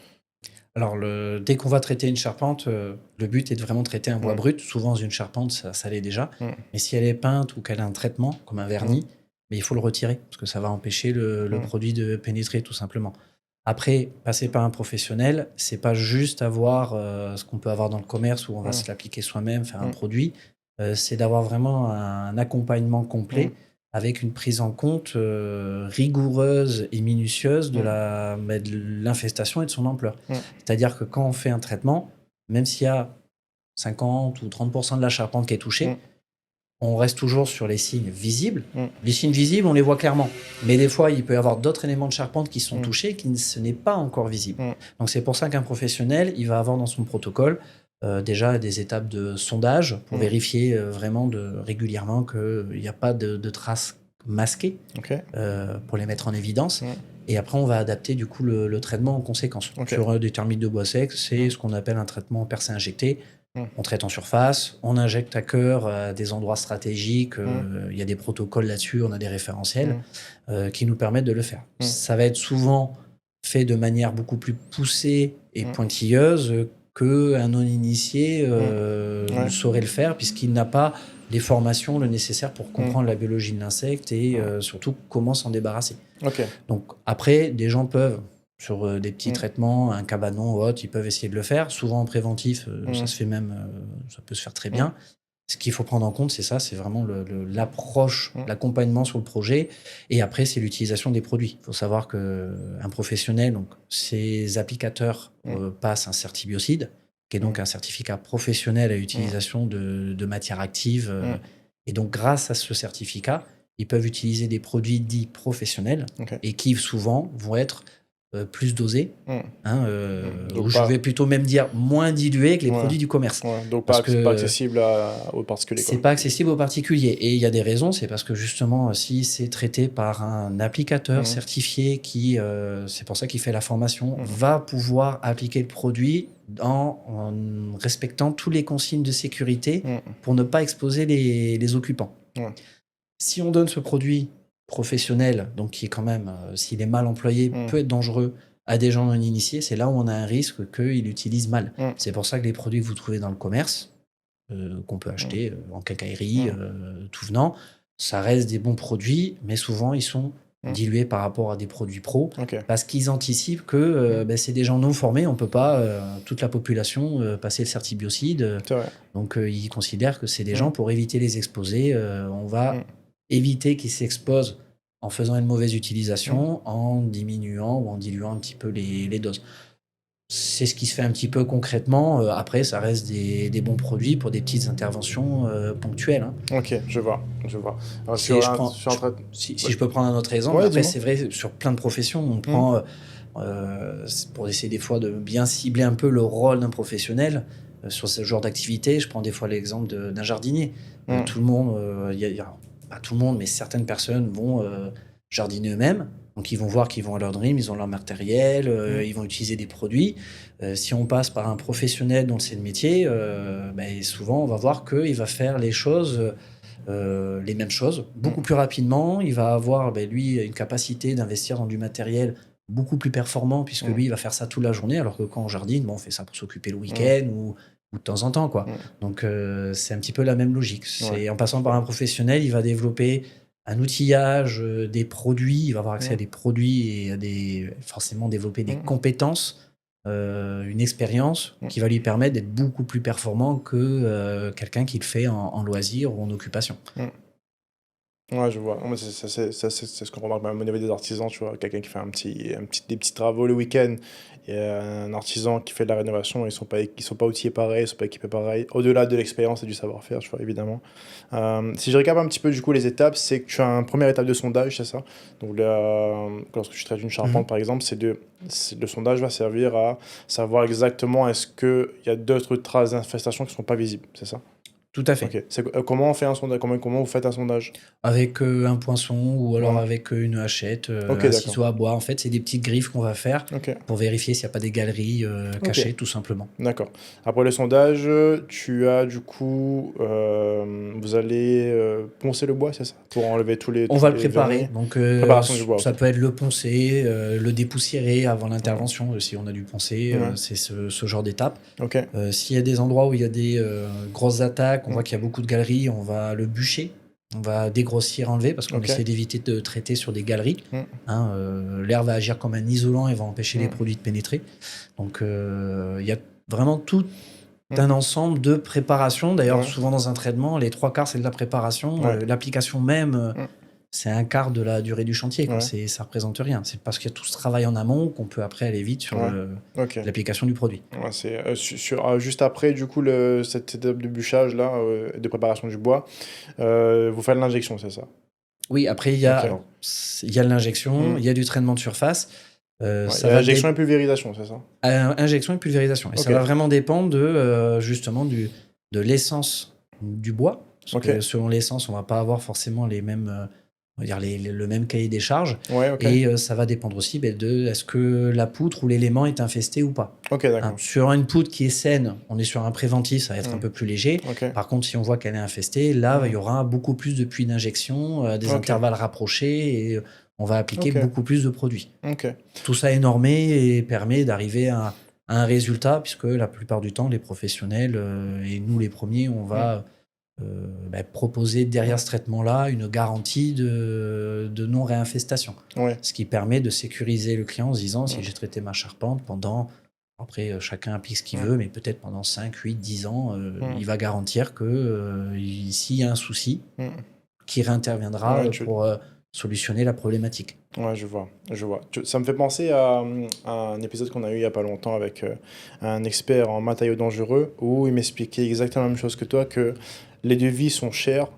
Alors, dès qu'on va traiter une charpente, le but est de vraiment traiter un bois Mm, brut. Souvent, une charpente, ça l'est déjà. mm, Mais si elle est peinte ou qu'elle a un traitement, comme un mm, vernis, mais il faut le retirer parce que ça va empêcher le mm, produit de pénétrer tout simplement. Après, passer par un professionnel, c'est pas juste avoir ce qu'on peut avoir dans le commerce où on va mm, se l'appliquer soi-même, faire un mm, produit. C'est d'avoir vraiment un accompagnement mm, complet avec une prise en compte rigoureuse et minutieuse mm, de l'infestation et de son ampleur. mm, C'est-à-dire que quand on fait un traitement, même s'il y a 50 ou 30% de la charpente qui est touchée, mm, on reste toujours sur les signes visibles. mm, Les signes visibles, on les voit clairement. Mais des fois, il peut y avoir d'autres éléments de charpente qui sont mm, touchés ce n'est pas encore visible. mm, Donc c'est pour ça qu'un professionnel, il va avoir dans son protocole déjà des étapes de sondage pour mm. vérifier vraiment régulièrement qu'il n'y a pas de traces masquées Ok. pour les mettre en évidence. Mm, Et après, on va adapter du coup le traitement en conséquence. ok. Sur des termites de bois sec, c'est Mm, ce qu'on appelle un traitement percé injecté. mm, On traite en surface, on injecte à cœur à des endroits stratégiques. mm, Il y a des protocoles là-dessus, on a des référentiels mm, qui nous permettent de le faire. mm, Ça va être souvent fait de manière beaucoup plus poussée et mm, pointilleuse qu'un non-initié mm. Ouais. saurait le faire, puisqu'il n'a pas les formations le nécessaire pour Mm, comprendre la biologie de l'insecte et mm. surtout comment s'en débarrasser. Ok. Donc après, des gens peuvent, sur des petits Mm, traitements, un cabanon ou autre, ils peuvent essayer de le faire. Souvent en préventif, ça mm, se fait même, ça peut se faire très mm, bien. Ce qu'il faut prendre en compte, c'est ça, c'est vraiment l'approche, mm, l'accompagnement sur le projet. Et après, c'est l'utilisation des produits. Il faut savoir qu'un professionnel, donc ses applicateurs mm, passent un certibiocide, qui est donc mm, un certificat professionnel à mm, utilisation de matières actives. mm. Et donc, grâce à ce certificat, ils peuvent utiliser des produits dits professionnels Ok. et qui souvent vont être plus dosés, Mm, hein, mm. ou Donc je pas. vais plutôt même dire moins dilués que les Ouais. produits du commerce. Ouais. Donc Parce pas que accessible aux particuliers c'est quoi. pas accessible aux particuliers. Et il y a des raisons, c'est parce que justement, si c'est traité par un applicateur Mm, certifié qui, c'est pour ça qu'il fait la formation, mm, va pouvoir appliquer le produit en respectant tous les consignes de sécurité mm, pour ne pas exposer les occupants. ouais. Si on donne ce produit professionnel, donc qui est quand même, s'il est mal employé, Mm, peut être dangereux à des gens non initiés, c'est là où on a un risque qu'ils l'utilisent mal. mm, C'est pour ça que les produits que vous trouvez dans le commerce, qu'on peut mm, acheter en quincaillerie, mm, tout venant, ça reste des bons produits, mais souvent ils sont mm. dilués par rapport à des produits pro, Ok. parce qu'ils anticipent que Mm. c'est des gens non formés, on ne peut pas, toute la population, passer le certibiocide. C'est vrai. Donc ils considèrent que c'est des Mm, gens, pour éviter les exposer, on va mm, éviter qu'ils s'exposent en faisant une mauvaise mm. utilisation, en diminuant ou en diluant un petit peu les doses. C'est ce qui se fait un petit peu concrètement. Après, ça reste des bons produits pour des petites interventions ponctuelles, hein. Ok, je vois, je vois. Alors, C'est, je je prends, suis en train. si je peux prendre un autre exemple, Ouais, après, dis-moi. c'est vrai, sur plein de professions, on Mm, prend, c'est pour essayer des fois de bien cibler un peu le rôle d'un professionnel sur ce genre d'activité. Je prends des fois l'exemple d'un jardinier. mm, Tout le monde, pas tout le monde, mais certaines personnes vont jardiner eux-mêmes. Donc, ils vont voir qu'ils vont à leur dream, ils ont leur matériel, mm, ils vont utiliser des produits. Si on passe par un professionnel dont c'est le métier, souvent, on va voir qu'il va faire les choses, les mêmes choses, beaucoup mm, plus rapidement. Il va avoir, lui, une capacité d'investir dans du matériel beaucoup plus performant, puisque mm, lui, il va faire ça toute la journée, alors que quand on jardine, on fait ça pour s'occuper le mm, week-end ou de temps en temps, quoi. mm. Donc, c'est un petit peu la même logique. Ouais, C'est en passant je par un vois. professionnel, il va développer un outillage, des produits, il va avoir accès à Mm, des produits et forcément développer des mm, compétences, une expérience mm. qui va lui permettre d'être beaucoup plus performant que quelqu'un qui le fait en loisir ou en occupation. Mm. Ouais, je vois. Non, mais c'est ce qu'on remarque même au niveau des artisans, tu vois. Quelqu'un qui fait des petits travaux le week-end et un artisan qui fait de la rénovation, ils sont pas outillés pareil, ils sont pas équipés pareil. Au-delà de l'expérience et du savoir-faire, tu vois, évidemment. Si je récap un petit peu, du coup, les étapes, c'est que tu as une première étape de sondage, c'est ça. Donc, lorsque tu traites une Mhm. charpente, par exemple, le sondage va servir à savoir exactement est-ce qu'il y a d'autres traces d'infestation qui sont pas visibles, c'est ça? Tout à fait. Ok. Comment on fait un sondage? Comment vous faites un sondage? Avec un poinçon ou alors Ouais. avec une hachette, Ok, un d'accord. ciseau à bois. En fait, c'est des petites griffes qu'on va faire Ok. pour vérifier s'il n'y a pas des galeries cachées, tout simplement. D'accord. Après le sondage, tu as du coup, vous allez poncer le bois, c'est ça? Pour enlever On tous va le les préparer. vernis. Donc, Préparation du bois, ça ok. peut être le poncer, le dépoussiérer avant l'intervention, si on a dû poncer. Ouais. C'est ce genre d'étape. Ok. S'il y a des endroits où il y a des grosses attaques, on Mm. voit qu'il y a beaucoup de galeries, on va le bûcher. On va dégrossir, enlever, parce qu'on Ok. essaie d'éviter de traiter sur des galeries. Mm. Hein, l'air va agir comme un isolant et va empêcher les Mm. produits de pénétrer. Donc, il y a vraiment tout Mm. un ensemble de préparation. D'ailleurs, Ouais. souvent dans un traitement, les 3/4, c'est de la préparation. Ouais. L'application même, Mm. c'est un quart de la durée du chantier. Quoi. Ouais. Ça représente rien. C'est parce qu'il y a tout ce travail en amont qu'on peut après aller vite sur Ouais. Ok. l'application du produit. Ouais, c'est juste après du coup cette étape de bûchage là, de préparation du bois, vous faites l'injection, c'est ça? Oui, après, il y a, Ok. alors, il y a l'injection, Mm. il y a du traitement de surface. Ouais, Ça il y a va injection et pulvérisation, c'est ça? injection et pulvérisation. Et ça Ok. va vraiment dépendre de justement de l'essence du bois. Parce Ok. que selon l'essence, on va pas avoir forcément les mêmes, on va dire le même cahier des charges. Ouais, ok. Et ça va dépendre aussi de est-ce que la poutre ou l'élément est infesté ou pas. Ok, Hein, d'accord. sur une poutre qui est saine, on est sur un préventif, ça va être un Mm. peu plus léger. Ok. Par contre, si on voit qu'elle est infestée, là, il y aura beaucoup plus de puits d'injection, des Ok. intervalles rapprochés et on va appliquer Ok. beaucoup plus de produits. Ok. Tout ça est normé et permet d'arriver à un résultat, puisque la plupart du temps, les professionnels, et nous les premiers, on va proposer derrière ce traitement-là une garantie de non-réinfestation. Ouais. Ce qui permet de sécuriser le client en se disant, si Mm. j'ai traité ma charpente pendant, après chacun applique ce qu'il Mm. veut, mais peut-être pendant 5, 8, 10 ans, il va garantir que s'il y a un souci, Mm. qui réinterviendra Ouais, pour solutionner la problématique. Ouais, je vois, je vois. Ça me fait penser à un épisode qu'on a eu il y a pas longtemps avec un expert en matériaux dangereux où il m'expliquait exactement la même chose que toi, que les devis sont chers,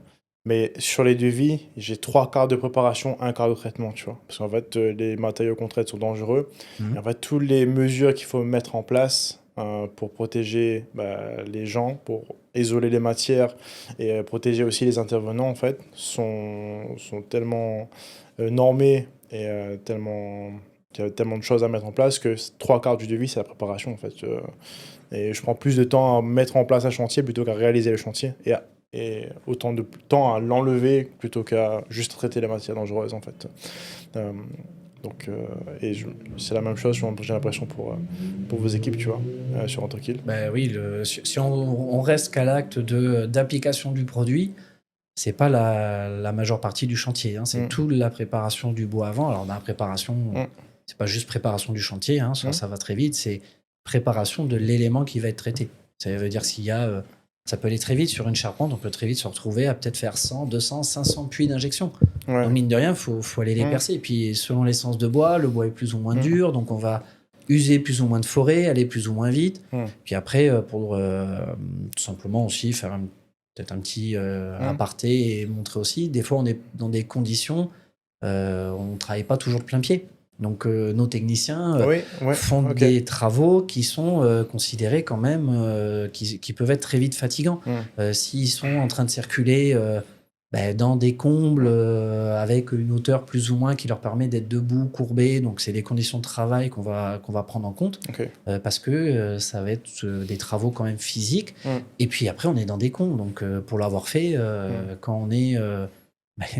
mais sur les devis, j'ai 3/4 de préparation, 1/4 de traitement, tu vois. Parce qu'en fait, les matériaux qu'on traite sont dangereux. Mhm. Et en fait, toutes les mesures qu'il faut mettre en place pour protéger les gens, pour isoler les matières et protéger aussi les intervenants, en fait, sont tellement normées et qu'il y a tellement de choses à mettre en place que 3/4 du devis, c'est la préparation, en fait. Et je prends plus de temps à mettre en place un chantier plutôt qu'à réaliser le chantier et autant de temps à l'enlever plutôt qu'à juste traiter les matières dangereuses, en fait. C'est la même chose, j'ai l'impression, pour vos équipes, tu vois, sur Entrekill. Ben oui, si on reste qu'à l'acte d'application du produit, c'est pas la majeure partie du chantier. Hein, c'est toute la préparation du bois avant. Alors dans la préparation, c'est pas juste préparation du chantier, hein, ça va très vite. C'est préparation de l'élément qui va être traité. Ça veut dire s'il y a, ça peut aller très vite sur une charpente, on peut très vite se retrouver à peut-être faire 100, 200, 500 puits d'injection. Ouais. Donc mine de rien, faut aller les percer. Et puis selon l'essence de bois, le bois est plus ou moins dur, donc on va user plus ou moins de forêt, aller plus ou moins vite. Puis après, pour tout simplement aussi faire peut-être un petit aparté et montrer aussi, des fois on est dans des conditions, on ne travaille pas toujours de plein pied. Donc nos techniciens font des travaux qui sont considérés quand même, qui peuvent être très vite fatigants. S'ils sont en train de circuler dans des combles avec une hauteur plus ou moins qui leur permet d'être debout, courbés, donc c'est des conditions de travail qu'on va prendre en compte, parce que ça va être des travaux quand même physiques. Et puis après on est dans des cons, donc pour l'avoir fait, quand on est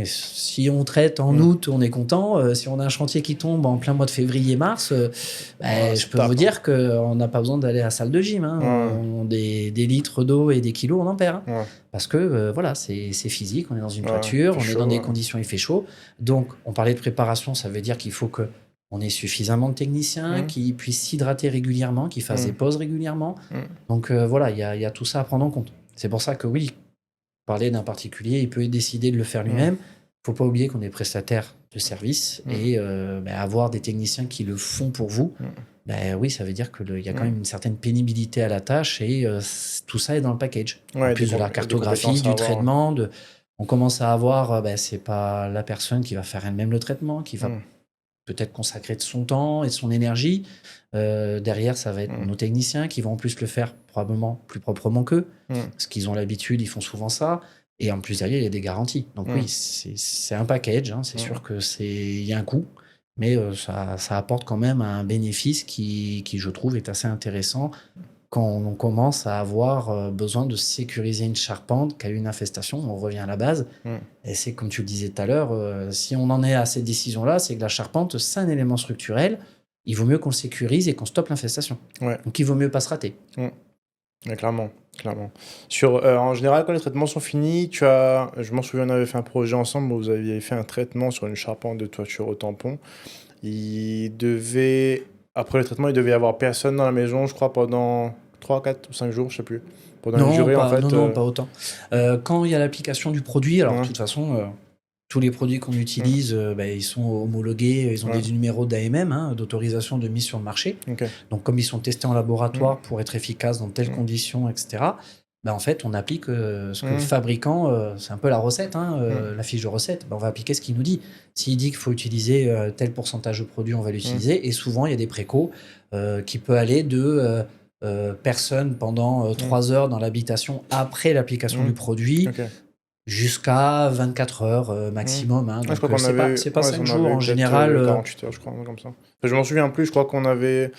si on traite en août, on est content. Si on a un chantier qui tombe en plein mois de février-mars, je peux vous dire qu'on n'a pas besoin d'aller à la salle de gym. Hein. On des litres d'eau et des kilos, on en perd. Hein. Parce que voilà, c'est physique. On est dans une toiture, on est dans des conditions, il fait chaud. Donc, on parlait de préparation, ça veut dire qu'il faut qu'on ait suffisamment de techniciens qui puissent s'hydrater régulièrement, qui fassent des pauses régulièrement. Donc voilà, il y a tout ça à prendre en compte. C'est pour ça que oui, parler d'un particulier, il peut décider de le faire lui-même. Faut pas oublier qu'on est prestataire de service et avoir des techniciens qui le font pour vous, oui, ça veut dire qu'il y a quand même une certaine pénibilité à la tâche et tout ça est dans le package. En plus de la cartographie, du traitement, on commence à avoir, c'est pas la personne qui va faire elle-même le traitement, qui va peut-être consacrer de son temps et de son énergie. Derrière, ça va être nos techniciens qui vont en plus le faire probablement plus proprement qu'eux, parce qu'ils ont l'habitude, ils font souvent ça. Et en plus, derrière, il y a des garanties. Donc oui, c'est un package, hein, c'est sûr il y a un coût, mais ça apporte quand même un bénéfice qui, je trouve, est assez intéressant quand on commence à avoir besoin de sécuriser une charpente qui a eu une infestation. On revient à la base. Et c'est comme tu le disais tout à l'heure, si on en est à cette décision-là, c'est que la charpente, c'est un élément structurel. Il vaut mieux qu'on le sécurise et qu'on stoppe l'infestation. Donc il vaut mieux pas se rater. Ouais, clairement. En général, quand les traitements sont finis, je m'en souviens, on avait fait un projet ensemble où vous aviez fait un traitement sur une charpente de toiture au tampon. Après le traitement, il devait y avoir personne dans la maison, je crois, pendant 3, 4 ou 5 jours, je sais plus. Pendant une durée, en fait. Non, pas autant. Quand il y a l'application du produit, alors de toute façon, tous les produits qu'on utilise, ils sont homologués, ils ont des numéros d'AMM, d'autorisation de mise sur le marché. Donc, comme ils sont testés en laboratoire pour être efficaces dans telles conditions, etc., en fait, on applique ce que le fabricant, c'est un peu la recette, la fiche de recette. On va appliquer ce qu'il nous dit. S'il dit qu'il faut utiliser tel pourcentage de produit, on va l'utiliser. Et souvent, il y a des précaux qui peuvent aller de personnes pendant 3 heures dans l'habitation après l'application du produit. Jusqu'à 24 heures maximum. Donc, je crois qu'on c'est pas 5 jours en général. 48 heures, je crois, comme ça. Je m'en souviens plus, je crois qu'on avait.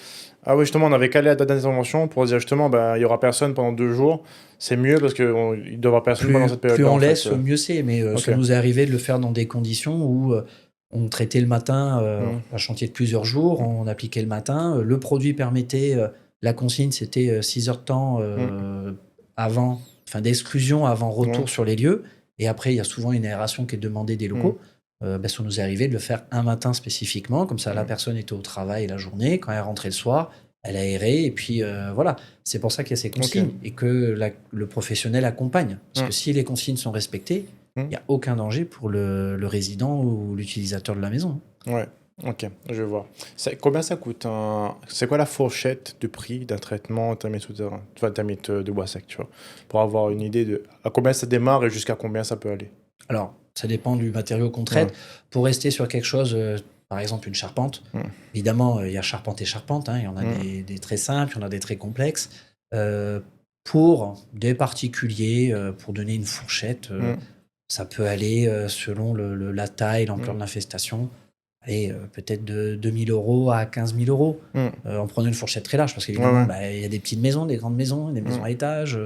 Ah oui, justement, on avait calé la date d'intervention pour dire justement, il n'y aura personne pendant 2 jours. C'est mieux parce qu'il doit y avoir personne pendant cette période. Plus on laisse, mieux c'est. Mais ça nous est arrivé de le faire dans des conditions où on traitait le matin, un chantier de plusieurs jours, on appliquait le matin. Le produit permettait, la consigne, c'était 6 heures de temps d'exclusion avant retour sur les lieux. Et après, il y a souvent une aération qui est demandée des locaux. Ça nous est arrivé de le faire un matin spécifiquement. Comme ça, la personne était au travail la journée. Quand elle rentrait le soir, elle aérait. Et puis, voilà. C'est pour ça qu'il y a ces consignes et que le professionnel accompagne. Parce que si les consignes sont respectées, il n'y a aucun danger pour le résident ou l'utilisateur de la maison. Ouais. Ok, je vois. Combien ça coûte C'est quoi la fourchette de prix d'un traitement thermite souterrain, thermite de bois sec, tu vois, pour avoir une idée de à combien ça démarre et jusqu'à combien ça peut aller? Alors, ça dépend du matériau qu'on traite. Pour rester sur quelque chose, par exemple une charpente, évidemment, il y a charpente et charpente. Il y en a des très simples, il y en a des très complexes. Pour des particuliers, pour donner une fourchette, ça peut aller selon la taille, l'ampleur de l'infestation. Et peut-être de 2 000 € à 15 000 €, en prenant une fourchette très large, parce qu'évidemment, il y a des petites maisons, des grandes maisons, des maisons à étage.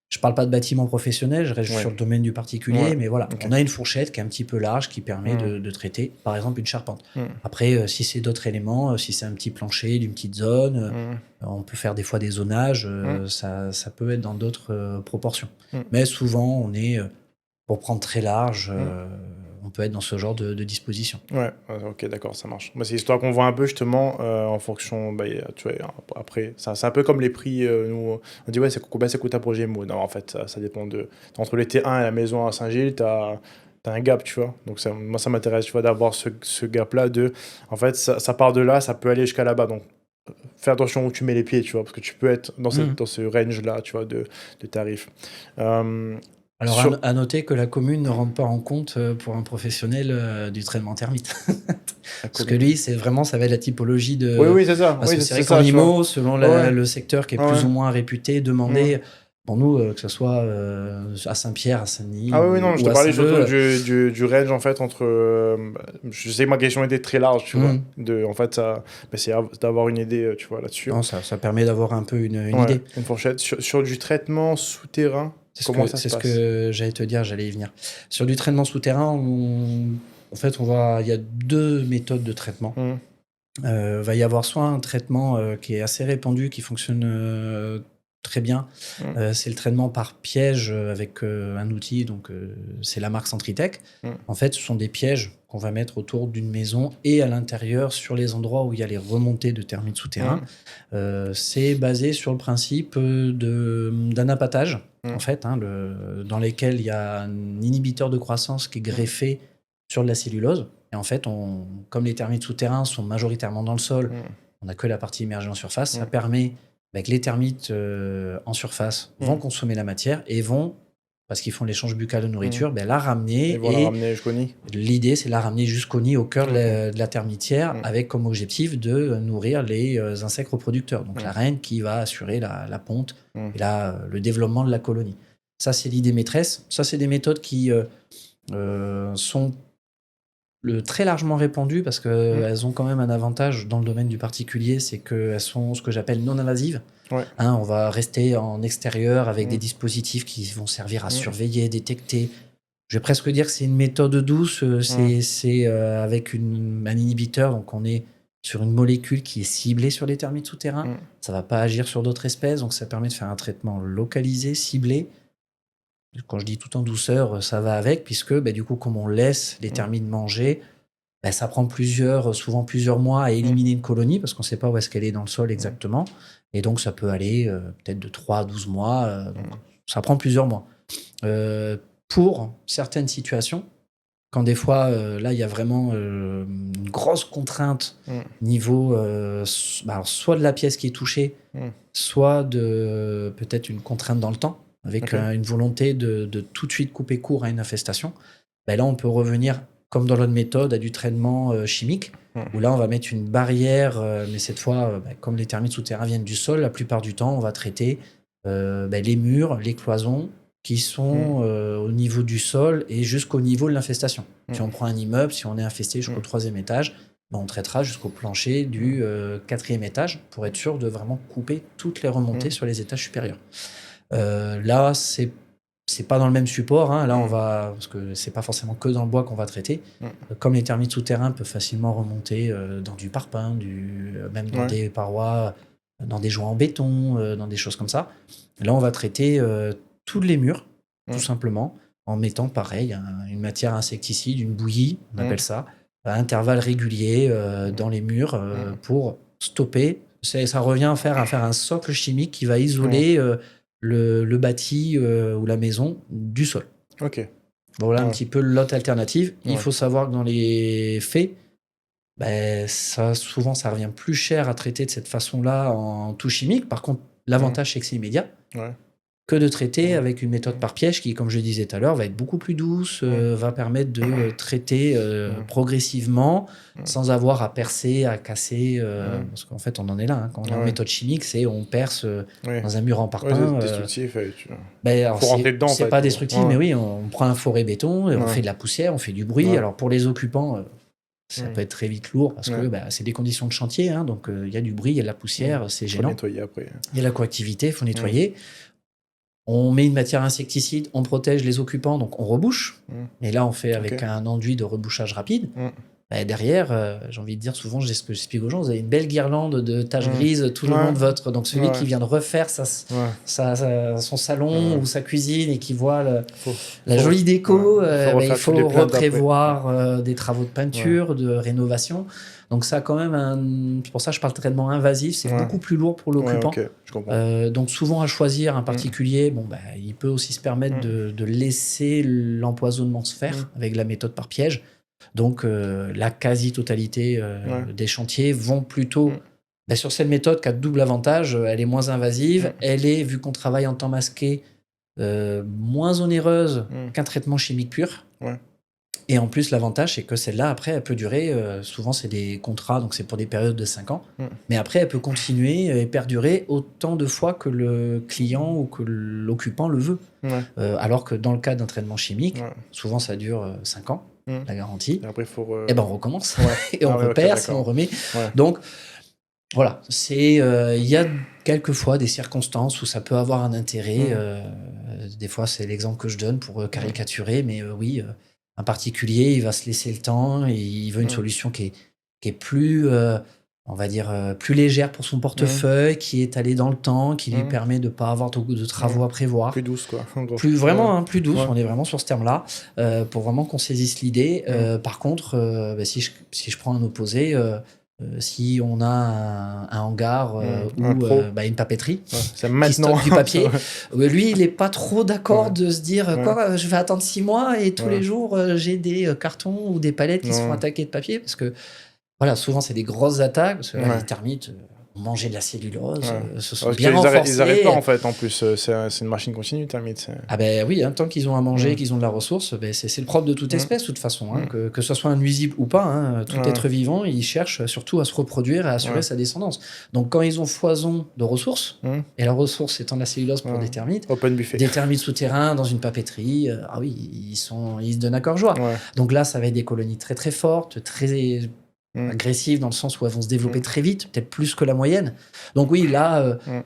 Je parle pas de bâtiments professionnels, je reste sur le domaine du particulier, mais voilà, on a une fourchette qui est un petit peu large, qui permet de traiter, par exemple, une charpente. Après, si c'est d'autres éléments, si c'est un petit plancher, d'une petite zone, on peut faire des fois des zonages, ça peut être dans d'autres proportions. Mais souvent, on est, pour prendre très large, on peut être dans ce genre de disposition. Ouais, ok, d'accord, ça marche. C'est histoire qu'on voit un peu justement en fonction, tu vois, après, c'est un peu comme les prix, nous, on dit ouais, combien ça coûte un projet MO. Non, en fait, ça dépend entre les T1 et la maison à Saint-Gilles, t'as un gap, tu vois. Donc moi, ça m'intéresse, tu vois, d'avoir ce gap-là en fait, ça part de là, ça peut aller jusqu'à là-bas. Donc, fais attention où tu mets les pieds, tu vois, parce que tu peux être dans ce range-là, tu vois, de tarifs. Alors, à noter que la commune ne rentre pas en compte pour un professionnel du traitement thermite. Parce que lui, ça va être la typologie de... Oui, c'est ça. Parce que c'est vrai qu'en IMO, selon le secteur qui est plus ou moins réputé, demandé... Pour nous, que ce soit à Saint-Pierre, à Saint-Denis. Ah oui, non, je te parlais surtout du range, en fait, entre... je sais que ma question était très large, tu vois. En fait, c'est d'avoir une idée, tu vois, là-dessus. Non, ça permet d'avoir un peu une idée. Une fourchette. Sur du traitement souterrain, comment ça se passe ? C'est ce que j'allais te dire, j'allais y venir. Sur du traitement souterrain, en fait, il y a 2 méthodes de traitement. Va y avoir soit un traitement qui est assez répandu, qui fonctionne très bien. C'est le traitement par piège avec un outil, donc c'est la marque Centritech. En fait, ce sont des pièges qu'on va mettre autour d'une maison et à l'intérieur sur les endroits où il y a les remontées de termites souterrains. C'est basé sur le principe d'un appâtage, en fait, dans lesquels il y a un inhibiteur de croissance qui est greffé sur de la cellulose. Et en fait, comme les termites souterrains sont majoritairement dans le sol, on n'a que la partie immergée en surface, ça permet que les termites en surface vont consommer la matière et vont parce qu'ils font l'échange buccal de nourriture, la ramener. Ils vont la ramener jusqu'au nid. L'idée, c'est de la ramener jusqu'au nid, au cœur de la termitière, avec comme objectif de nourrir les insectes reproducteurs. Donc la reine qui va assurer la ponte et le développement de la colonie. Ça, c'est l'idée maîtresse. Ça, c'est des méthodes qui sont très largement répandues parce qu'elles ont quand même un avantage dans le domaine du particulier, c'est qu'elles sont ce que j'appelle non-invasives. Ouais. On va rester en extérieur avec des dispositifs qui vont servir à surveiller, détecter. Je vais presque dire que c'est une méthode douce, c'est avec un inhibiteur, donc on est sur une molécule qui est ciblée sur les termites souterrains. Ça ne va pas agir sur d'autres espèces, donc ça permet de faire un traitement localisé, ciblé. Quand je dis tout en douceur, ça va avec, puisque du coup, comme on laisse les termites manger, ça prend souvent plusieurs mois à éliminer une colonie, parce qu'on ne sait pas où est-ce qu'elle est dans le sol exactement. Et donc, ça peut aller peut-être de 3 à 12 mois. Donc, ça prend plusieurs mois. Pour certaines situations, quand des fois, là, il y a vraiment une grosse contrainte niveau soit de la pièce qui est touchée, soit de peut-être une contrainte dans le temps, avec une volonté de tout de suite couper court à une infestation. Là, on peut revenir, comme dans l'autre méthode, à du traitement chimique, où là, on va mettre une barrière, mais cette fois, comme les termites souterrains viennent du sol, la plupart du temps, on va traiter les murs, les cloisons, qui sont au niveau du sol et jusqu'au niveau de l'infestation. Si on prend un immeuble, si on est infesté jusqu'au 3e étage, on traitera jusqu'au plancher du 4e étage pour être sûr de vraiment couper toutes les remontées sur les étages supérieurs. Là, c'est pas dans le même support. Là, on va, parce que c'est pas forcément que dans le bois qu'on va traiter. Comme les termites souterrains peuvent facilement remonter dans du parpaing, même dans des parois, dans des joints en béton, dans des choses comme ça. Là, on va traiter tous les murs, tout simplement, en mettant, pareil, une matière insecticide, une bouillie, on appelle ça, à intervalles réguliers dans les murs pour stopper. Ça revient à faire un socle chimique qui va isoler le bâti ou la maison du sol. Ok. Voilà un petit peu l'autre alternative. Il faut savoir que dans les faits, souvent, ça revient plus cher à traiter de cette façon-là en tout chimique. Par contre, l'avantage, c'est que c'est immédiat. Que de traiter avec une méthode par piège qui, comme je disais tout à l'heure, va être beaucoup plus douce, va permettre de traiter progressivement, sans avoir à percer, à casser, parce qu'en fait, on en est là. Quand on est en méthode chimique, c'est on perce dans un mur en parpaing. C'est destructif. Alors, faut rentrer dedans. C'est pas destructif, mais oui, on prend un forêt béton, on fait de la poussière, on fait du bruit. Alors, pour les occupants, ça peut être très vite lourd, parce que c'est des conditions de chantier, donc il y a du bruit, il y a de la poussière, c'est gênant. Il faut nettoyer après. Il y a la coactivité, il faut nettoyer. On met une matière insecticide, on protège les occupants, donc on rebouche. Et là, on fait avec un enduit de rebouchage rapide. Derrière, j'ai envie de dire, souvent, ce que j'explique aux gens, vous avez une belle guirlande de taches grises tout le long de votre... Donc, celui qui vient de refaire son salon ou sa cuisine et qui voit la jolie déco, il faut reprévoir des travaux de peinture, de rénovation. Donc, ça a quand même c'est pour ça que je parle de traitement invasif, c'est beaucoup plus lourd pour l'occupant. Je comprends. Donc, souvent, à choisir un particulier, il peut aussi se permettre de laisser l'empoisonnement se faire avec la méthode par piège. Donc, la quasi-totalité des chantiers vont plutôt sur cette méthode qui a double avantage. Elle est moins invasive. Elle est, vu qu'on travaille en temps masqué, moins onéreuse qu'un traitement chimique pur. Et en plus, l'avantage, c'est que celle-là, après, elle peut durer. Souvent, c'est des contrats, donc c'est pour des périodes de 5 ans. Mais après, elle peut continuer et perdurer autant de fois que le client ou que l'occupant le veut. Alors que dans le cas d'un traitement chimique, souvent, ça dure 5 ans. La garantie. Et après, on recommence et on reperce et on remet. Donc, voilà. Il y a quelquefois des circonstances où ça peut avoir un intérêt. Des fois, c'est l'exemple que je donne pour caricaturer, mais oui, un particulier, il va se laisser le temps et il veut une solution qui est plus, on va dire, plus légère pour son portefeuille, qui est allée dans le temps, qui lui permet de ne pas avoir de travaux à prévoir. Plus douce, quoi. Plus douce, on est vraiment sur ce terme-là, pour vraiment qu'on saisisse l'idée. Par contre, si je prends un opposé, si on a un hangar ou une papeterie qui stocke du papier, lui, il n'est pas trop d'accord de se dire je vais attendre 6 mois et tous les jours, j'ai des cartons ou des palettes qui se font attaquer de papier, parce que voilà, souvent, c'est des grosses attaques, parce que là, les termites, mangé de la cellulose, Ouais. se sont Parce bien qu'ils renforcés. arrêtent pas en fait, en plus. C'est une machine continue, Termite. Ah ben oui, hein, tant qu'ils ont à manger, Mm. qu'ils ont de la ressource, ben c'est le propre de toute Mm. espèce, de toute façon. Hein, Mm. que ce soit un nuisible ou pas, hein, tout Ouais. être vivant, il cherche surtout à se reproduire et à assurer Ouais. sa descendance. Donc quand ils ont foison de ressources, Mm. et la ressource étant la cellulose pour Ouais. des termites, Open buffet. des termites souterrains dans une papeterie, ah oui, ils se donnent à cœur joie. Ouais. Donc là, ça va être des colonies très très fortes, très Mm. agressives dans le sens où elles vont se développer Mm. très vite, peut-être plus que la moyenne. Donc oui, là, Mm.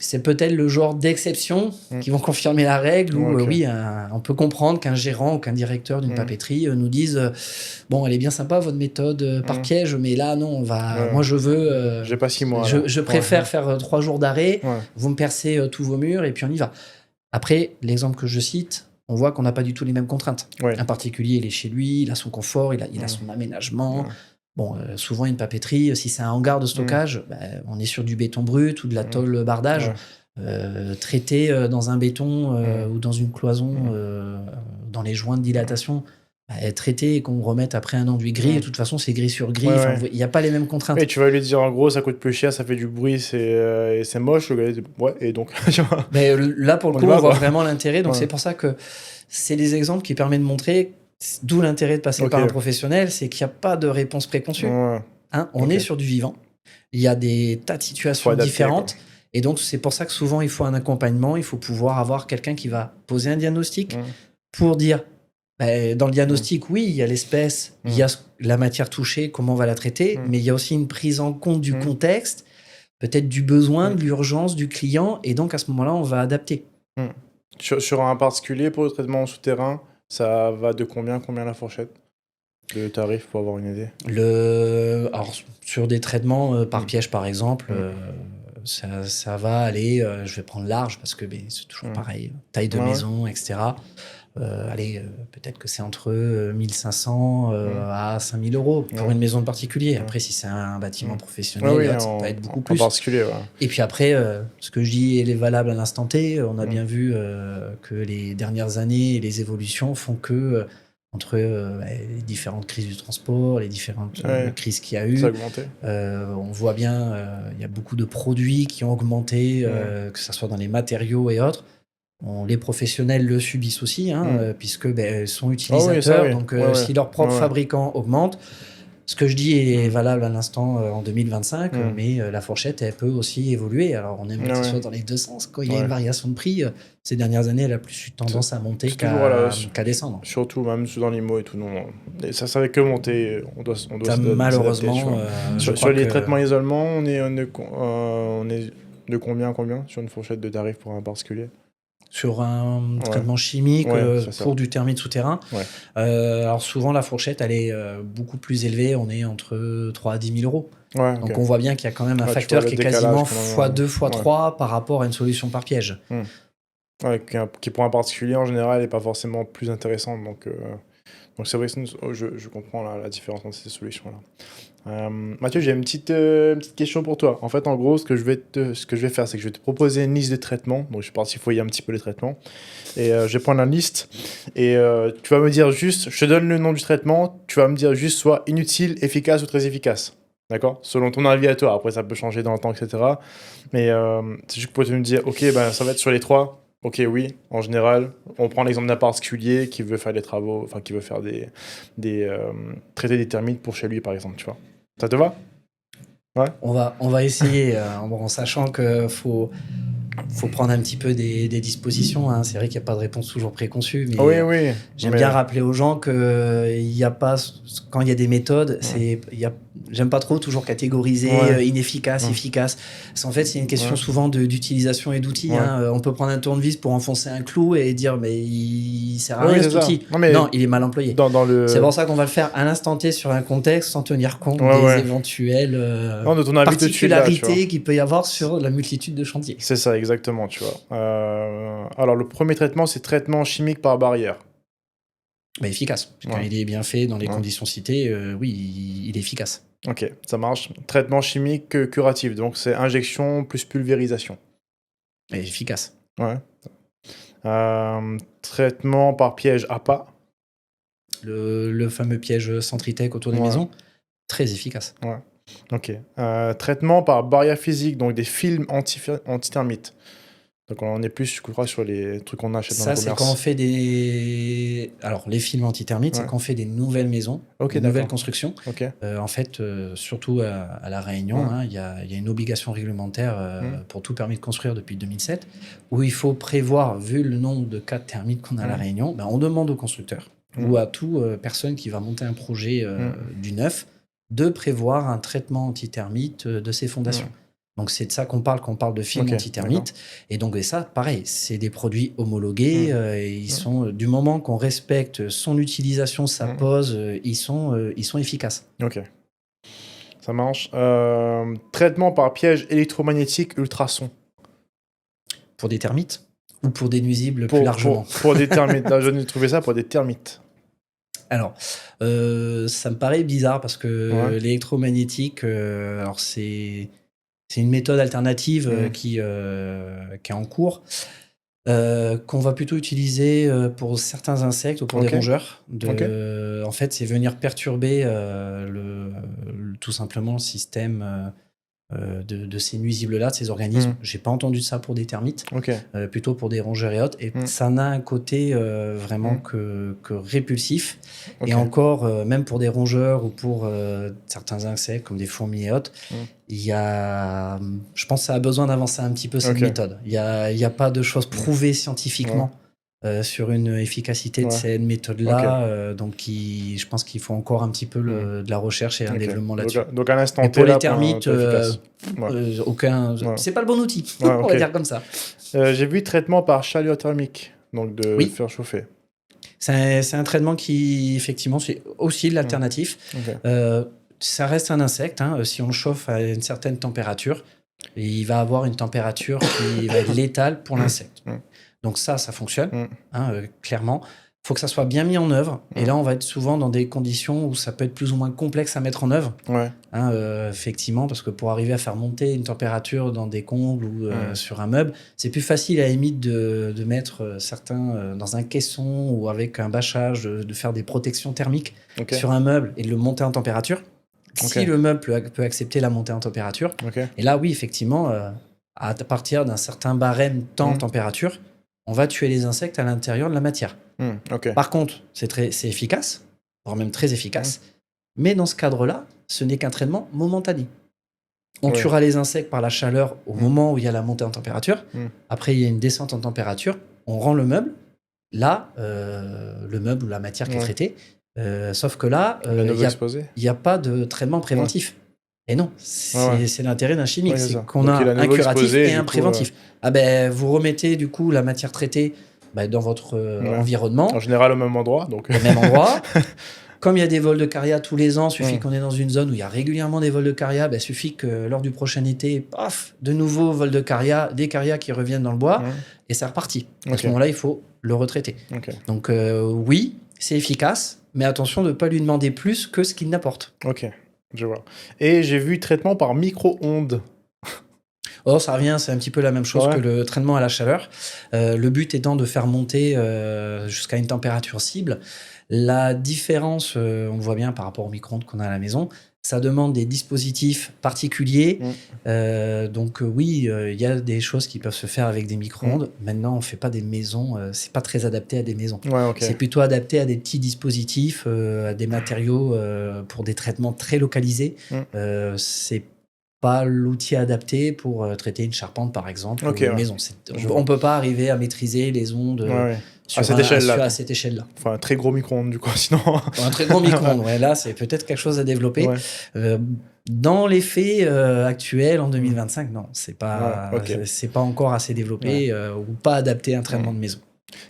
c'est peut-être le genre d'exception Mm. qui vont confirmer la règle où, Ouais, ok. oui, on peut comprendre qu'un gérant ou qu'un directeur d'une Mm. papeterie nous dise bon, elle est bien sympa votre méthode par Mm. piège, mais là, non, Ouais. moi je veux. J'ai pas 6 mois. je, là. je préfère Ouais. faire 3 jours d'arrêt, Ouais. vous me percez tous vos murs et puis on y va. Après, l'exemple que je cite, on voit qu'on n'a pas du tout les mêmes contraintes. Ouais. Un particulier, il est chez lui, il a son confort, il a Mm. son aménagement. Ouais. Bon, souvent, une papeterie, si c'est un hangar de stockage, on est sur du béton brut ou de la tôle bardage. Ouais. Traité dans un béton ou dans une cloison, Mm. dans les joints de dilatation, traité et qu'on remette après un enduit gris. Mm. Et de toute façon, c'est gris sur gris. Ouais, Enfin, ouais. il n'y a pas les mêmes contraintes. Et tu vas lui dire en gros, ça coûte plus cher, ça fait du bruit, et c'est moche. Le gars, il dit, ouais, et donc, tu vois. Mais là, pour le On coup, y va, on voit quoi. vraiment l'intérêt. Donc, Ouais. c'est pour ça que c'est des exemples qui permettent de montrer, d'où l'intérêt de passer Ok. par un professionnel, c'est qu'il n'y a pas de réponse préconçue. Ouais. Hein, on Ok. est sur du vivant. Il y a des tas de situations Faut adapter, différentes. Et donc, c'est pour ça que souvent, il faut un accompagnement. Il faut pouvoir avoir quelqu'un qui va poser un diagnostic Mm. pour dire, dans le diagnostic, oui, il y a l'espèce, il y a la matière touchée, comment on va la traiter, mais il y a aussi une prise en compte du contexte, peut-être du besoin, de l'urgence du client. Et donc, à ce moment-là, on va adapter. Sur un particulier, pour le traitement souterrain, ça va de combien la fourchette de tarifs pour avoir une idée? Alors, sur des traitements par piège, par exemple, ça va aller, je vais prendre large parce que c'est toujours pareil, taille de maison, etc. Allez, peut-être que c'est entre 1500 à 5000 euros pour une maison de particulier. Après, si c'est un bâtiment professionnel, ça peut être beaucoup plus. En particulier, ouais. Et puis après, ce que je dis est valable à l'instant T. On a bien vu que les dernières années et les évolutions font que entre les différentes crises du transport, les différentes crises qu'il y a eu, ça a augmenté. on voit bien il y a beaucoup de produits qui ont augmenté, que ce soit dans les matériaux et autres. Les professionnels le subissent aussi, puisque sont utilisateurs. Donc, si leur propre fabricant augmente, ce que je dis est valable à l'instant en 2025, mais la fourchette, elle peut aussi évoluer. Alors, on aime que ce soit dans les deux sens. Quand il y a une variation de prix, ces dernières années, elle a plus eu tendance à monter qu'à descendre. Surtout, même dans l'IMO et tout. Non. Et ça savait que monter. On doit malheureusement, sur les traitements isolement, on est de combien à combien sur une fourchette de tarifs pour un particulier? Sur un traitement chimique pour du termite souterrain. Alors souvent, la fourchette, elle est beaucoup plus élevée. On est entre 3 à 10 000 euros. Donc on voit bien qu'il y a quand même un facteur qui est quasiment x2, x3 par rapport à une solution par piège. Qui pour un particulier, en général, n'est pas forcément plus intéressante. Donc c'est vrai que je comprends la différence entre ces solutions-là. Mathieu, j'ai une petite question pour toi. En fait, en gros, ce que je vais faire, c'est que je vais te proposer une liste de traitements. Donc, je suis parti fouiller un petit peu les traitements. Et je vais prendre la liste. Et tu vas me dire juste, je te donne le nom du traitement, tu vas me dire juste soit inutile, efficace ou très efficace. D'accord? Selon ton avis à toi. Après, ça peut changer dans le temps, etc. Mais c'est juste pour te me dire, ok, ça va être sur les 3. Ok, oui, en général, on prend l'exemple d'un particulier qui veut faire des travaux, enfin qui veut faire traiter des termites pour chez lui, par exemple, tu vois. Ça te va? Ouais. On va essayer, en sachant que faut prendre un petit peu des dispositions. C'est vrai qu'il n'y a pas de réponse toujours préconçue, mais j'aime bien rappeler aux gens que il y a pas, quand il y a des méthodes, j'aime pas trop toujours catégoriser inefficace, efficace. En fait, c'est une question souvent d'utilisation et d'outils. On peut prendre un tournevis pour enfoncer un clou et dire mais il sert à rien cet outil. Non, il est mal employé. C'est pour ça qu'on va le faire à l'instant T sur un contexte sans tenir compte des éventuelles particularités qu'il peut y avoir sur la multitude de chantiers. C'est ça, exactement, tu vois. Alors, le premier traitement, c'est traitement chimique par barrière. Efficace. Quand il est bien fait dans les conditions citées, oui, il est efficace. Ok, ça marche. Traitement chimique curatif, donc c'est injection plus pulvérisation. Efficace. Ouais. Traitement par piège appât. Le fameux piège Centritech autour des maisons, très efficace. Ouais. Ok. Traitement par barrière physique, donc des films anti-termites. Donc on est plus, je crois, sur les trucs qu'on achète dans le Ça, c'est quand on commerce. fait des. Alors, les films anti-termites, c'est Ouais. quand on fait des nouvelles maisons, Ok, des nouvelles d'accord. constructions. Ok. En fait, surtout à La Réunion, Ouais. hein, il y a une obligation réglementaire Mm. pour tout permis de construire depuis 2007, où il faut prévoir, vu le nombre de cas de termites qu'on a à La Mm. Réunion, ben, on demande au constructeur ou à toute personne qui va monter un projet du neuf de prévoir un traitement anti-termite de ses fondations. Donc c'est de ça qu'on parle quand on parle de films Ok, anti-termites. Et donc et ça, pareil, c'est des produits homologués. Et ils sont du moment qu'on respecte son utilisation, sa pose, ils sont efficaces. Ok. Ça marche. Traitement par piège électromagnétique ultrason. Pour des termites ou pour des nuisibles plus largement. Pour des termites. Là, je viens de trouver ça pour des termites. Alors, ça me paraît bizarre parce que Ouais. l'électromagnétique, alors c'est une méthode alternative qui est en cours. Qu'on va plutôt utiliser pour certains insectes ou pour des Ok. rongeurs. Ok. En fait, c'est venir perturber tout simplement le système de ces nuisibles-là, de ces organismes. J'ai pas entendu ça pour des termites, Ok. plutôt pour des rongeurs et autres. Et ça n'a un côté vraiment que répulsif. Ok. Et encore, même pour des rongeurs ou pour certains insectes comme des fourmis et autres, je pense que ça a besoin d'avancer un petit peu cette Ok. méthode. Il y a pas de choses prouvées scientifiquement sur une efficacité de cette méthode-là. Donc, je pense qu'il faut encore un petit peu de la recherche et un développement là-dessus. Donc à l'instant Mais T, pour les là, termites, efficace. c'est pas le bon outil, Ouais, on ok. va dire comme ça. J'ai vu traitement par chaleur thermique, donc de Oui. faire chauffer. C'est un traitement qui, effectivement, c'est aussi l'alternatif. Ok. Ça reste un insecte. Hein. Si on le chauffe à une certaine température, il va avoir une température qui va être létale pour l'insecte. Donc ça fonctionne, clairement. Il faut que ça soit bien mis en œuvre. Et là, on va être souvent dans des conditions où ça peut être plus ou moins complexe à mettre en œuvre. Effectivement, parce que pour arriver à faire monter une température dans des combles ou sur un meuble, c'est plus facile à la limite de mettre certains dans un caisson ou avec un bâchage, de faire des protections thermiques sur un meuble et de le monter en température. Si le meuble peut accepter la montée en température. Et là, oui, effectivement, à partir d'un certain barème temps-température, on va tuer les insectes à l'intérieur de la matière. Par contre, c'est efficace, voire même très efficace. Mais dans ce cadre-là, ce n'est qu'un traitement momentané. On tuera les insectes par la chaleur au moment où il y a la montée en température. Après, il y a une descente en température. On rend le meuble. Là, le meuble ou la matière qui est traitée. Sauf que là, il n'y a pas de traitement préventif. Et non, c'est l'intérêt d'un chimique. C'est qu'on a un curatif et un préventif. Vous remettez du coup la matière traitée dans votre environnement. En général, au même endroit. Au même endroit. Comme il y a des vols de caria tous les ans, suffit qu'on est dans une zone où il y a régulièrement des vols de caria, suffit que lors du prochain été, paf, de nouveau vol de caria, des carias qui reviennent dans le bois, et c'est reparti. À ce moment-là, il faut le retraiter. Donc oui, c'est efficace, mais attention de ne pas lui demander plus que ce qu'il n'apporte. Ok, je vois. Et j'ai vu traitement par micro-ondes. Oh, ça revient, c'est un petit peu la même chose que le traitement à la chaleur. Le but étant de faire monter jusqu'à une température cible. La différence, on le voit bien par rapport au micro-ondes qu'on a à la maison, ça demande des dispositifs particuliers. Donc oui, il y a des choses qui peuvent se faire avec des micro-ondes. Maintenant, on ne fait pas des maisons, c'est pas très adapté à des maisons. C'est plutôt adapté à des petits dispositifs, à des matériaux pour des traitements très localisés. C'est pas l'outil adapté pour traiter une charpente, par exemple, ou une maison. On peut pas arriver à maîtriser les ondes à cette échelle-là. À cette échelle-là. Enfin, un très gros micro-ondes, du coup, sinon... Un très gros micro-ondes, là, c'est peut-être quelque chose à développer. Dans les faits actuels, en 2025, non, c'est pas encore assez développé ou pas adapté à un traitement de maison.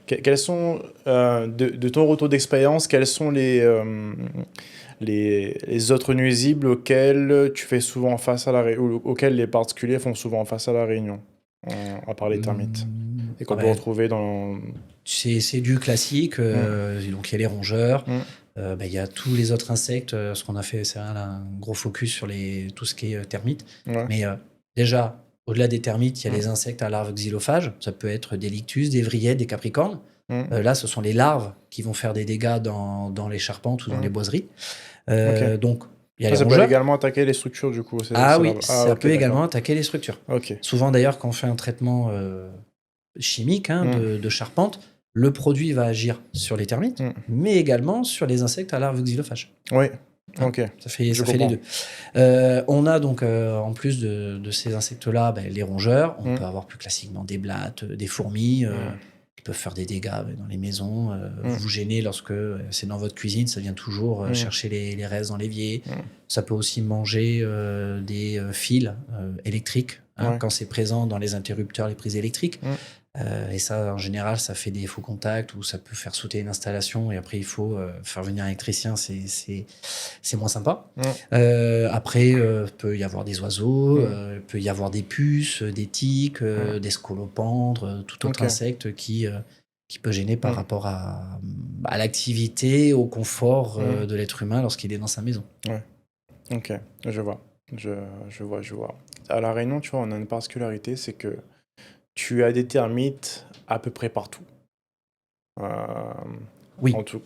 Quels sont, de ton retour d'expérience, quels sont les autres nuisibles auxquels tu fais souvent face auxquels les particuliers font souvent face à La Réunion, à part les termites, et qu'on peut retrouver dans... C'est du classique, donc il y a les rongeurs, il y a tous les autres insectes, ce qu'on a fait, c'est un gros focus sur tout ce qui est termites, mais déjà, au-delà des termites, il y a les insectes à larves xylophages, ça peut être des lictus, des vrillettes, des capricornes. Là, ce sont les larves qui vont faire des dégâts dans les charpentes ou dans les boiseries. Donc, Il y a Ça les peut rongeurs. également attaquer les structures, du coup. Ah oui, Ah, ça ok, peut d'accord. également attaquer les structures. Ok. Souvent d'ailleurs, quand on fait un traitement chimique de charpente, le produit va agir sur les termites, mais également sur les insectes à larves xylophages. Oui, Hein, ok. ça fait les comprends. deux. On a donc, en plus de ces insectes-là, les rongeurs. On peut avoir plus classiquement des blattes, des fourmis qui peuvent faire des dégâts dans les maisons. Vous gênez lorsque c'est dans votre cuisine, ça vient toujours chercher les restes dans l'évier. Ça peut aussi manger des fils électriques quand c'est présent dans les interrupteurs, les prises électriques. Et ça, en général, ça fait des faux contacts ou ça peut faire sauter une installation et après, il faut faire venir un électricien. C'est moins sympa. Après, peut y avoir des oiseaux, peut y avoir des puces, des tiques, des scolopendres, tout autre insecte qui peut gêner par rapport à l'activité, au confort de l'être humain lorsqu'il est dans sa maison. Ouais. Ok, je vois. Je vois. À La Réunion, tu vois, on a une particularité, c'est que tu as des termites à peu près partout. Oui. En tout.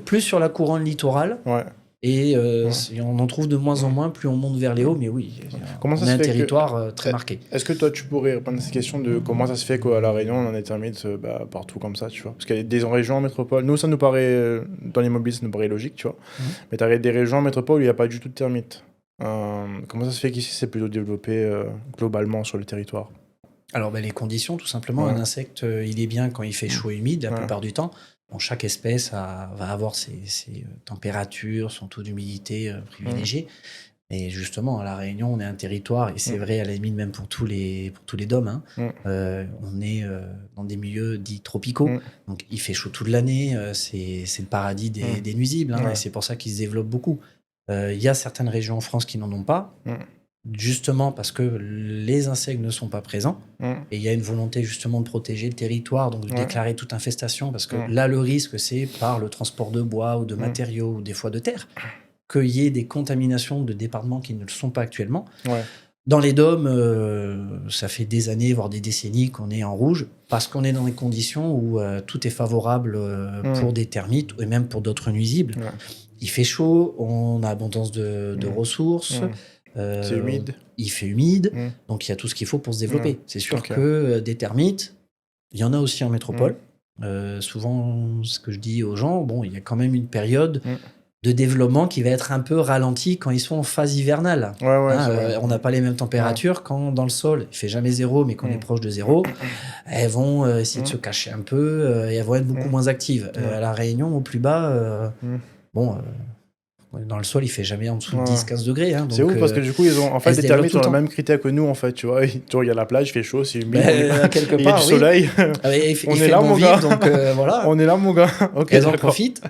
Plus sur la couronne littorale. Ouais. Et on en trouve de moins en moins, plus on monte vers les hauts, mais oui, Comment ça on se a un fait territoire très marqué. Est-ce que toi, tu pourrais répondre à cette question de comment ça se fait qu'à La Réunion, on en a des termites partout comme ça, tu vois? Parce qu'il y a des régions en métropole, nous, ça nous paraît, dans l'immobilier, ça nous paraît logique, tu vois? Mais tu as des régions en métropole où il n'y a pas du tout de termites. Comment ça se fait qu'ici, c'est plutôt développé globalement sur le territoire? Alors, les conditions, tout simplement. Un insecte, il est bien quand il fait chaud et humide, la plupart du temps. Bon, chaque espèce va avoir ses températures, son taux d'humidité privilégié. Et justement, à La Réunion, on est un territoire, et c'est vrai à la limite même pour tous les DOM, on est dans des milieux dits tropicaux. Donc, il fait chaud toute l'année, c'est le paradis des nuisibles, et c'est pour ça qu'ils se développent beaucoup. Il y a certaines régions en France qui n'en ont pas. Justement parce que les insectes ne sont pas présents et il y a une volonté justement de protéger le territoire, donc de déclarer toute infestation, parce que là le risque c'est par le transport de bois ou de matériaux ou des fois de terre qu'il y ait des contaminations de départements qui ne le sont pas actuellement. Dans les DOM, ça fait des années voire des décennies qu'on est en rouge parce qu'on est dans des conditions où tout est favorable pour des termites et même pour d'autres nuisibles. Il fait chaud, on a abondance de ressources. C'est humide. Il fait humide, donc il y a tout ce qu'il faut pour se développer. C'est sûr que des termites, il y en a aussi en métropole. Souvent, ce que je dis aux gens, il y a quand même une période de développement qui va être un peu ralentie quand ils sont en phase hivernale. On n'a pas les mêmes températures quand dans le sol, il fait jamais 0, mais quand on est proche de 0, elles vont essayer de se cacher un peu et elles vont être beaucoup moins actives. À La Réunion, au plus bas, dans le sol, il fait jamais en dessous de 10-15 degrés. C'est ouf parce que du coup, ils ont en fait des termites ont le même critère que nous, en fait. Tu vois, tu regardes la plage, il fait chaud, c'est humide. Quelque il y a du soleil. On est là, mon gars. Donc, voilà. On est là, mon gars. Elles en profitent.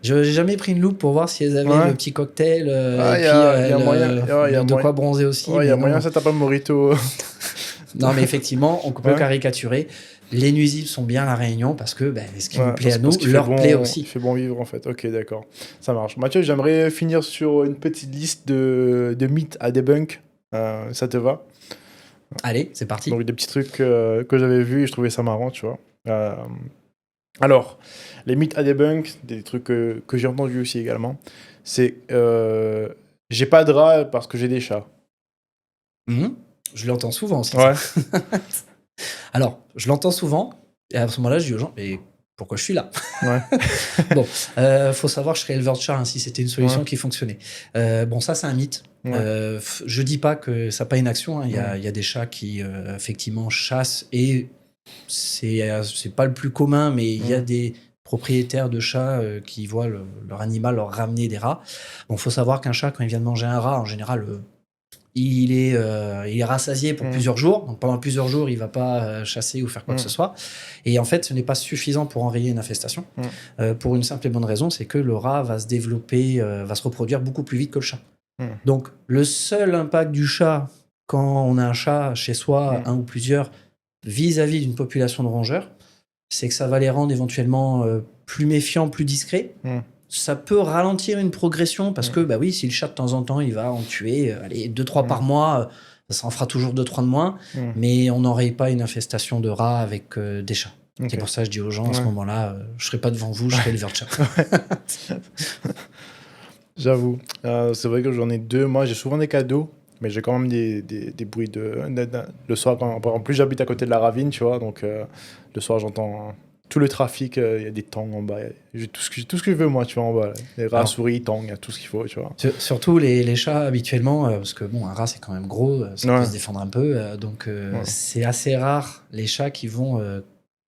Je n'ai jamais pris une loupe pour voir si elles avaient le petit cocktail. Il y a moyen. De quoi bronzer aussi. Il y a moyen, ça tape un morito. Non, mais effectivement, on peut caricaturer. Les nuisibles sont bien à La Réunion parce que ce qui nous plaît à nous leur plaît aussi. Il fait bon vivre en fait. Ok, d'accord. Ça marche. Mathieu, j'aimerais finir sur une petite liste de mythes à debunk. Ça te va? Allez, c'est parti. Donc des petits trucs que j'avais vus et je trouvais ça marrant, tu vois. Alors, les mythes à debunk, des trucs que j'ai entendus aussi également, c'est j'ai pas de rat parce que j'ai des chats. Je l'entends souvent aussi. Ouais. Alors, je l'entends souvent, et à ce moment-là, je dis aux gens, mais pourquoi je suis là? Bon, faut savoir, je serais éleveur de chats si c'était une solution qui fonctionnait. Ça, c'est un mythe. Je dis pas que ça n'a pas une action. Il y a des chats qui, effectivement, chassent, et c'est pas le plus commun, mais il y a des propriétaires de chats qui voient leur animal leur ramener des rats. Bon, faut savoir qu'un chat, quand il vient de manger un rat, en général, il est rassasié pour plusieurs jours. Donc pendant plusieurs jours, il va pas chasser ou faire quoi que ce soit. Et en fait, ce n'est pas suffisant pour enrayer une infestation. Pour une simple et bonne raison, c'est que le rat va se développer, va se reproduire beaucoup plus vite que le chat. Donc le seul impact du chat, quand on a un chat chez soi, un ou plusieurs, vis-à-vis d'une population de rongeurs, c'est que ça va les rendre éventuellement plus méfiants, plus discrets. Ça peut ralentir une progression parce que, si le chat de temps en temps, il va en tuer 2-3 par mois, ça en fera toujours 2-3 de moins, mais on n'aurait pas une infestation de rats avec des chats. C'est pour ça que je dis aux gens, à ce moment-là, je ne serai pas devant vous, je serai éleveur de chat. J'avoue. C'est vrai que j'en ai deux. Moi, j'ai souvent des cadeaux, mais j'ai quand même des bruits le soir. En plus, j'habite à côté de la ravine, tu vois, donc le soir, j'entends tout le trafic. Il y a des tangs en bas. J'ai tout ce que je veux, moi, tu vois, en bas. Là. Les rats, Alors, souris, tangs, il y a tout ce qu'il faut, tu vois. surtout les chats habituellement, parce que bon, un rat c'est quand même gros, ça peut Ouais. se défendre un peu, donc Ouais. c'est assez rare les chats qui vont,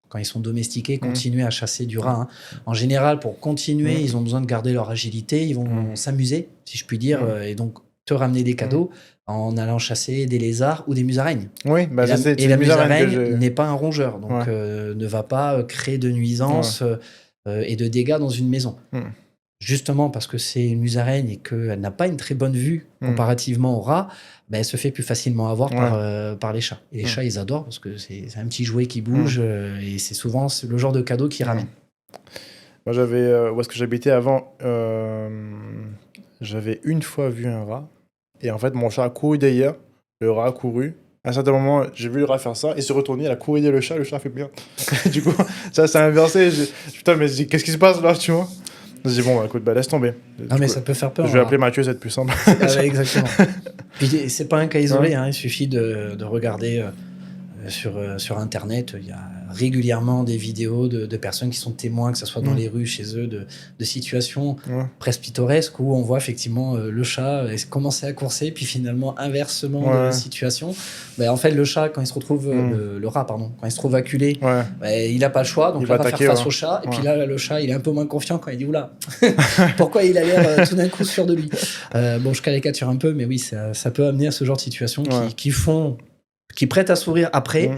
quand ils sont domestiqués, continuer à chasser du rat. Hein. En général, pour continuer, ils ont besoin de garder leur agilité, ils vont s'amuser, si je puis dire, et donc te ramener des cadeaux en allant chasser des lézards ou des musaraignes. Oui, bah Et la musaraigne que n'est pas un rongeur, donc ne va pas créer de nuisances et de dégâts dans une maison. Justement parce que c'est une musaraigne et qu'elle n'a pas une très bonne vue comparativement au rat, ben, elle se fait plus facilement avoir par les chats. Et les chats, ils adorent parce que c'est un petit jouet qui bouge et c'est souvent le genre de cadeau qu'ils ramènent. Moi, j'avais, où est-ce que j'habitais avant, j'avais une fois vu un rat. Et en fait, mon chat a couru derrière, le rat a couru. À un certain moment, j'ai vu le rat faire ça, il s'est retourné, il a couru derrière le chat a fait bien. Du coup, ça s'est inversé. Putain, mais qu'est-ce qui se passe là, tu vois? Je dis, bon, bah, écoute, bah, laisse tomber. Non, mais ça peut faire peur. Je vais appeler Mathieu, ça va être plus simple. Exactement. Puis c'est pas un cas isolé, hein, il suffit de regarder sur Internet, il y a régulièrement des vidéos de personnes qui sont témoins, que ce soit dans les rues, chez eux, de situations presque pittoresques où on voit effectivement le chat commencer à courser, puis finalement inversement de situation. Ben, en fait, le chat, quand il se retrouve, le rat, pardon, quand il se trouve acculé, ben, il n'a pas le choix, donc il va faire face au chat. Et puis là, le chat, il est un peu moins confiant quand il dit oula, pourquoi il a l'air tout d'un coup sûr de lui. Bon, je caricature un peu, mais oui, ça peut amener à ce genre de situations qui prêtent à sourire après,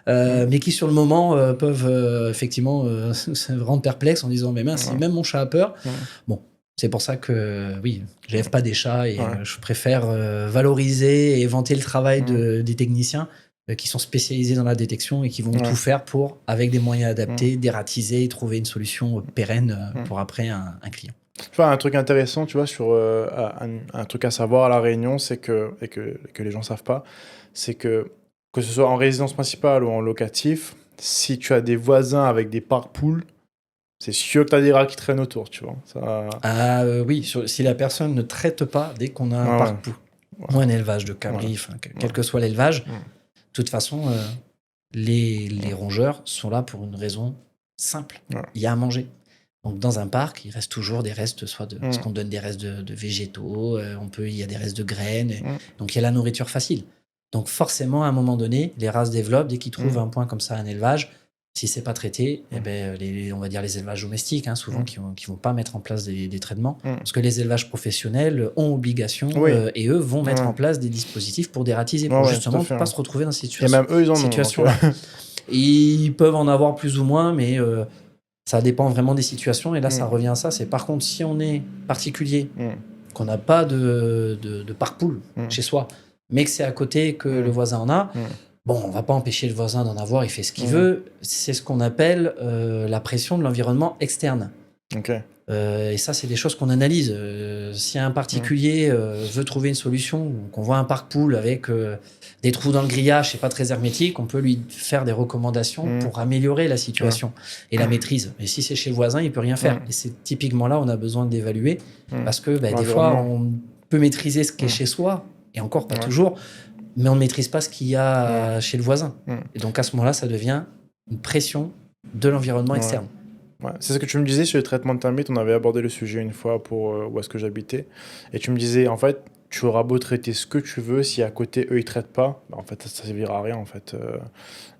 mais qui sur le moment peuvent effectivement se rendre perplexes en disant mais mince, si même mon chat a peur. Bon, c'est pour ça que oui, j'élève pas des chats et je préfère valoriser et vanter le travail des techniciens qui sont spécialisés dans la détection et qui vont tout faire pour, avec des moyens adaptés, dératiser et trouver une solution pérenne pour après un client. Tu vois, un truc intéressant, tu vois, sur un truc à savoir à La Réunion, c'est que les gens savent pas, c'est que ce soit en résidence principale ou en locatif, si tu as des voisins avec des parcs-poules, c'est sûr que tu as des rats qui traînent autour, tu vois. Ça... oui, si la personne ne traite pas dès qu'on a un parc-poule ou un élevage de cabris, quel que soit l'élevage, de toute façon, les rongeurs sont là pour une raison simple. Il y a à manger. Donc dans un parc, il reste toujours des restes, parce qu'on donne des restes de végétaux, il y a des restes de graines, donc il y a la nourriture facile. Donc forcément, à un moment donné, les rats se développent dès qu'ils trouvent un point comme ça, un élevage. Si c'est pas traité, eh ben, on va dire les élevages domestiques, hein, souvent qui vont pas mettre en place des traitements, parce que les élevages professionnels ont obligation et eux vont mettre en place des dispositifs pour dératiser, pour justement pas se retrouver dans cette situation. Et même eux, ils en ont. Ils peuvent en avoir plus ou moins, mais ça dépend vraiment des situations. Et là, ça revient à ça. C'est par contre, si on est particulier, qu'on n'a pas de parc-poule chez soi, mais que c'est à côté que le voisin en a, bon, on va pas empêcher le voisin d'en avoir, il fait ce qu'il veut. C'est ce qu'on appelle la pression de l'environnement externe. Et ça, c'est des choses qu'on analyse. Si un particulier veut trouver une solution, qu'on voit un parc-poule avec des trous dans le grillage, c'est pas très hermétique, on peut lui faire des recommandations pour améliorer la situation et la maîtrise. Et si c'est chez le voisin, il peut rien faire. Et c'est typiquement là, on a besoin d'évaluer parce que des fois, on peut maîtriser ce qui est chez soi, et encore pas toujours, mais on ne maîtrise pas ce qu'il y a chez le voisin. Et donc à ce moment-là, ça devient une pression de l'environnement externe. C'est ce que tu me disais sur les traitements de termites. On avait abordé le sujet une fois pour où est-ce que j'habitais. Et tu me disais, en fait, tu auras beau traiter ce que tu veux, si à côté, eux, ils traitent pas, en fait, ça ne servira à rien, en fait.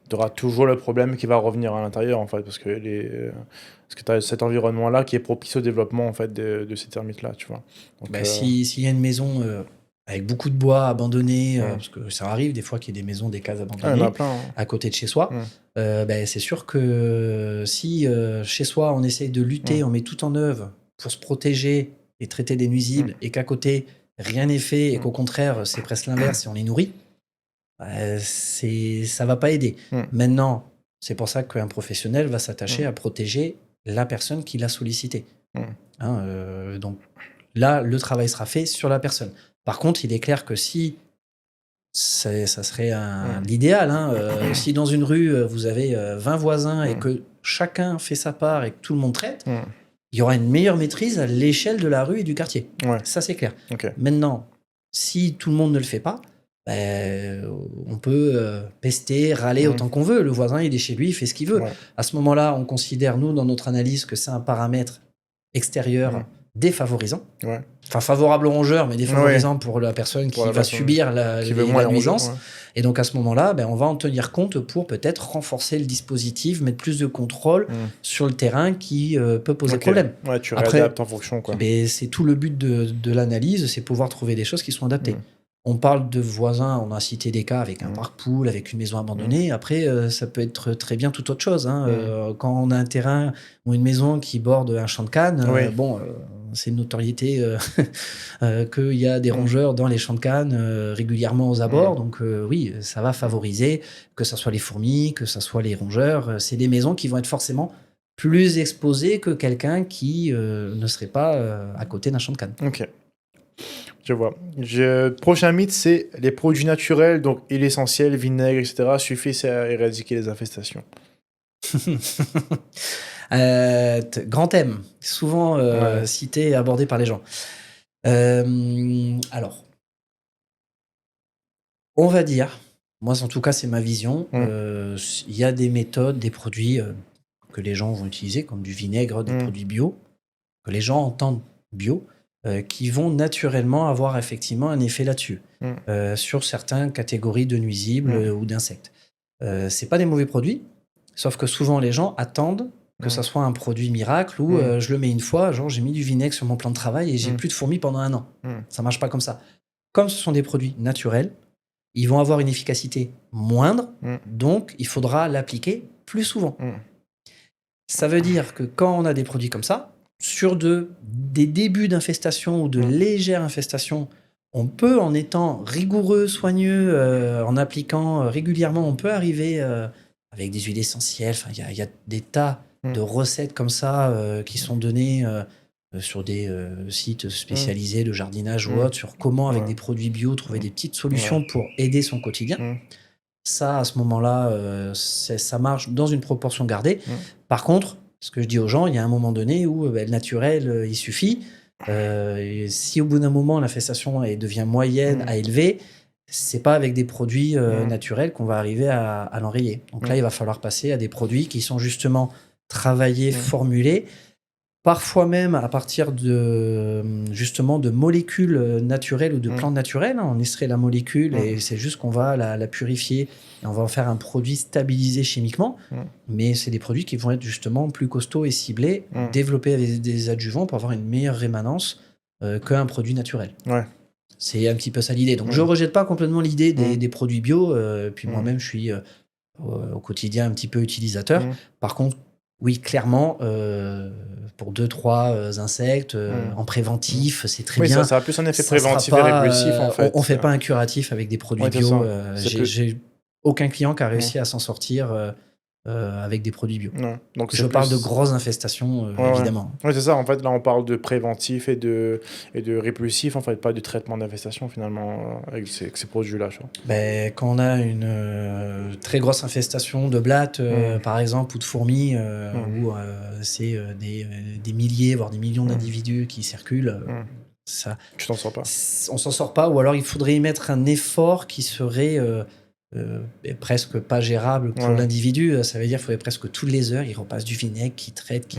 Tu auras toujours le problème qui va revenir à l'intérieur, en fait, parce que tu as cet environnement-là qui est propice au développement, en fait, de ces termites-là, tu vois. Donc, s'il y a une maison avec beaucoup de bois abandonné, parce que ça arrive des fois qu'il y ait des maisons, des cases abandonnées à côté de chez soi, c'est sûr que si chez soi on essaye de lutter, on met tout en œuvre pour se protéger et traiter des nuisibles, et qu'à côté rien n'est fait, et qu'au contraire c'est presque l'inverse et on les nourrit, ça va pas aider. Maintenant, c'est pour ça qu'un professionnel va s'attacher à protéger la personne qui l'a sollicité. Donc là, le travail sera fait sur la personne. Par contre, il est clair que si ça serait l'idéal, si dans une rue, vous avez 20 voisins et que chacun fait sa part et que tout le monde traite, il y aura une meilleure maîtrise à l'échelle de la rue et du quartier. Ouais, Ça, c'est clair. ok. Maintenant, si tout le monde ne le fait pas, on peut pester, râler Mm. autant qu'on veut. Le voisin, il est chez lui, il fait ce qu'il veut. Ouais. À ce moment-là, on considère, nous, dans notre analyse, que c'est un paramètre extérieur Mm. défavorisant. Ouais. Enfin, favorable au rongeur, mais défavorisant pour la personne Pour qui la va personne subir qui veut moins la les rongeurs, nuisance. ouais. Et donc, à ce moment-là, on va en tenir compte pour peut-être renforcer le dispositif, mettre plus de contrôle Mm. sur le terrain qui peut poser Ok. problème. Ouais, tu Après, réadaptes en fonction, quoi. c'est tout le but de l'analyse, c'est pouvoir trouver des choses qui sont adaptées. Mm. On parle de voisins, on a cité des cas avec un Mm. parc-pool, avec une maison abandonnée. Après, ça peut être très bien tout autre chose. Hein. Quand on a un terrain ou une maison qui borde un champ de canne, Oui. c'est une notoriété qu'il y a des rongeurs dans les champs de canne régulièrement aux abords. Donc oui, ça va favoriser que ce soit les fourmis, que ce soit les rongeurs. C'est des maisons qui vont être forcément plus exposées que quelqu'un qui ne serait pas à côté d'un champ de canne. Ok. Je vois. Prochain mythe, c'est les produits naturels, donc huile essentielle, vinaigre, etc., suffisent à éradiquer les infestations. Grand thème, souvent Ouais. cité et abordé par les gens. Alors, on va dire, moi en tout cas c'est ma vision, il y a des méthodes, des produits que les gens vont utiliser, comme du vinaigre, des produits bio, que les gens entendent bio, qui vont naturellement avoir effectivement un effet là-dessus, sur certaines catégories de nuisibles ou d'insectes. C'est pas des mauvais produits, sauf que souvent les gens attendent que ça soit un produit miracle où je le mets une fois, genre j'ai mis du vinaigre sur mon plan de travail et j'ai plus de fourmis pendant 1 an. Ça marche pas comme ça. Comme ce sont des produits naturels, ils vont avoir une efficacité moindre, donc il faudra l'appliquer plus souvent. Ça veut dire que quand on a des produits comme ça, sur des débuts d'infestation ou de légères infestations, on peut, en étant rigoureux, soigneux, en appliquant régulièrement, on peut arriver avec des huiles essentielles. Enfin, il y a des tas de recettes comme ça qui sont données sur des sites spécialisés de jardinage ou autre, sur comment, avec des produits bio, trouver des petites solutions pour aider son quotidien. Ça, à ce moment-là, ça marche dans une proportion gardée. Par contre, ce que je dis aux gens, il y a un moment donné où le naturel, il suffit. Et si au bout d'un moment, l'infestation devient moyenne à élevée, c'est pas avec des produits naturels qu'on va arriver à l'enrayer. Donc là, il va falloir passer à des produits qui sont justement travaillés, formulés, parfois même à partir justement de molécules naturelles ou de plantes naturelles. On extrait la molécule et c'est juste qu'on va la purifier et on va en faire un produit stabilisé chimiquement. Mais c'est des produits qui vont être justement plus costauds et ciblés, développés avec des adjuvants pour avoir une meilleure rémanence qu'un produit naturel. Ouais. C'est un petit peu ça l'idée. Donc je rejette pas complètement l'idée des produits bio. Puis moi-même, je suis au quotidien un petit peu utilisateur. Par contre, oui, clairement, pour 2-3 insectes, en préventif, c'est très bien. Ça a plus un effet Ça sera préventif et pas, répressif, en fait. On fait pas un curatif avec des produits Ouais, c'est bio. ça. J'ai aucun client qui a réussi à s'en sortir avec des produits bio. Ouais. Donc Je parle de grosses infestations, évidemment. Ouais, c'est ça. En fait, là, on parle de préventif et de répulsif, en fait, pas de traitement d'infestation, finalement, avec ces produits-là. Quand on a une très grosse infestation de blattes, par exemple, ou de fourmis, où c'est des milliers, voire des millions d'individus qui circulent, ça, tu t'en sors pas. On s'en sort pas, ou alors il faudrait y mettre un effort qui serait presque pas gérable pour l'individu. Ça veut dire qu'il faudrait presque toutes les heures, il repasse du vinaigre, qui traite,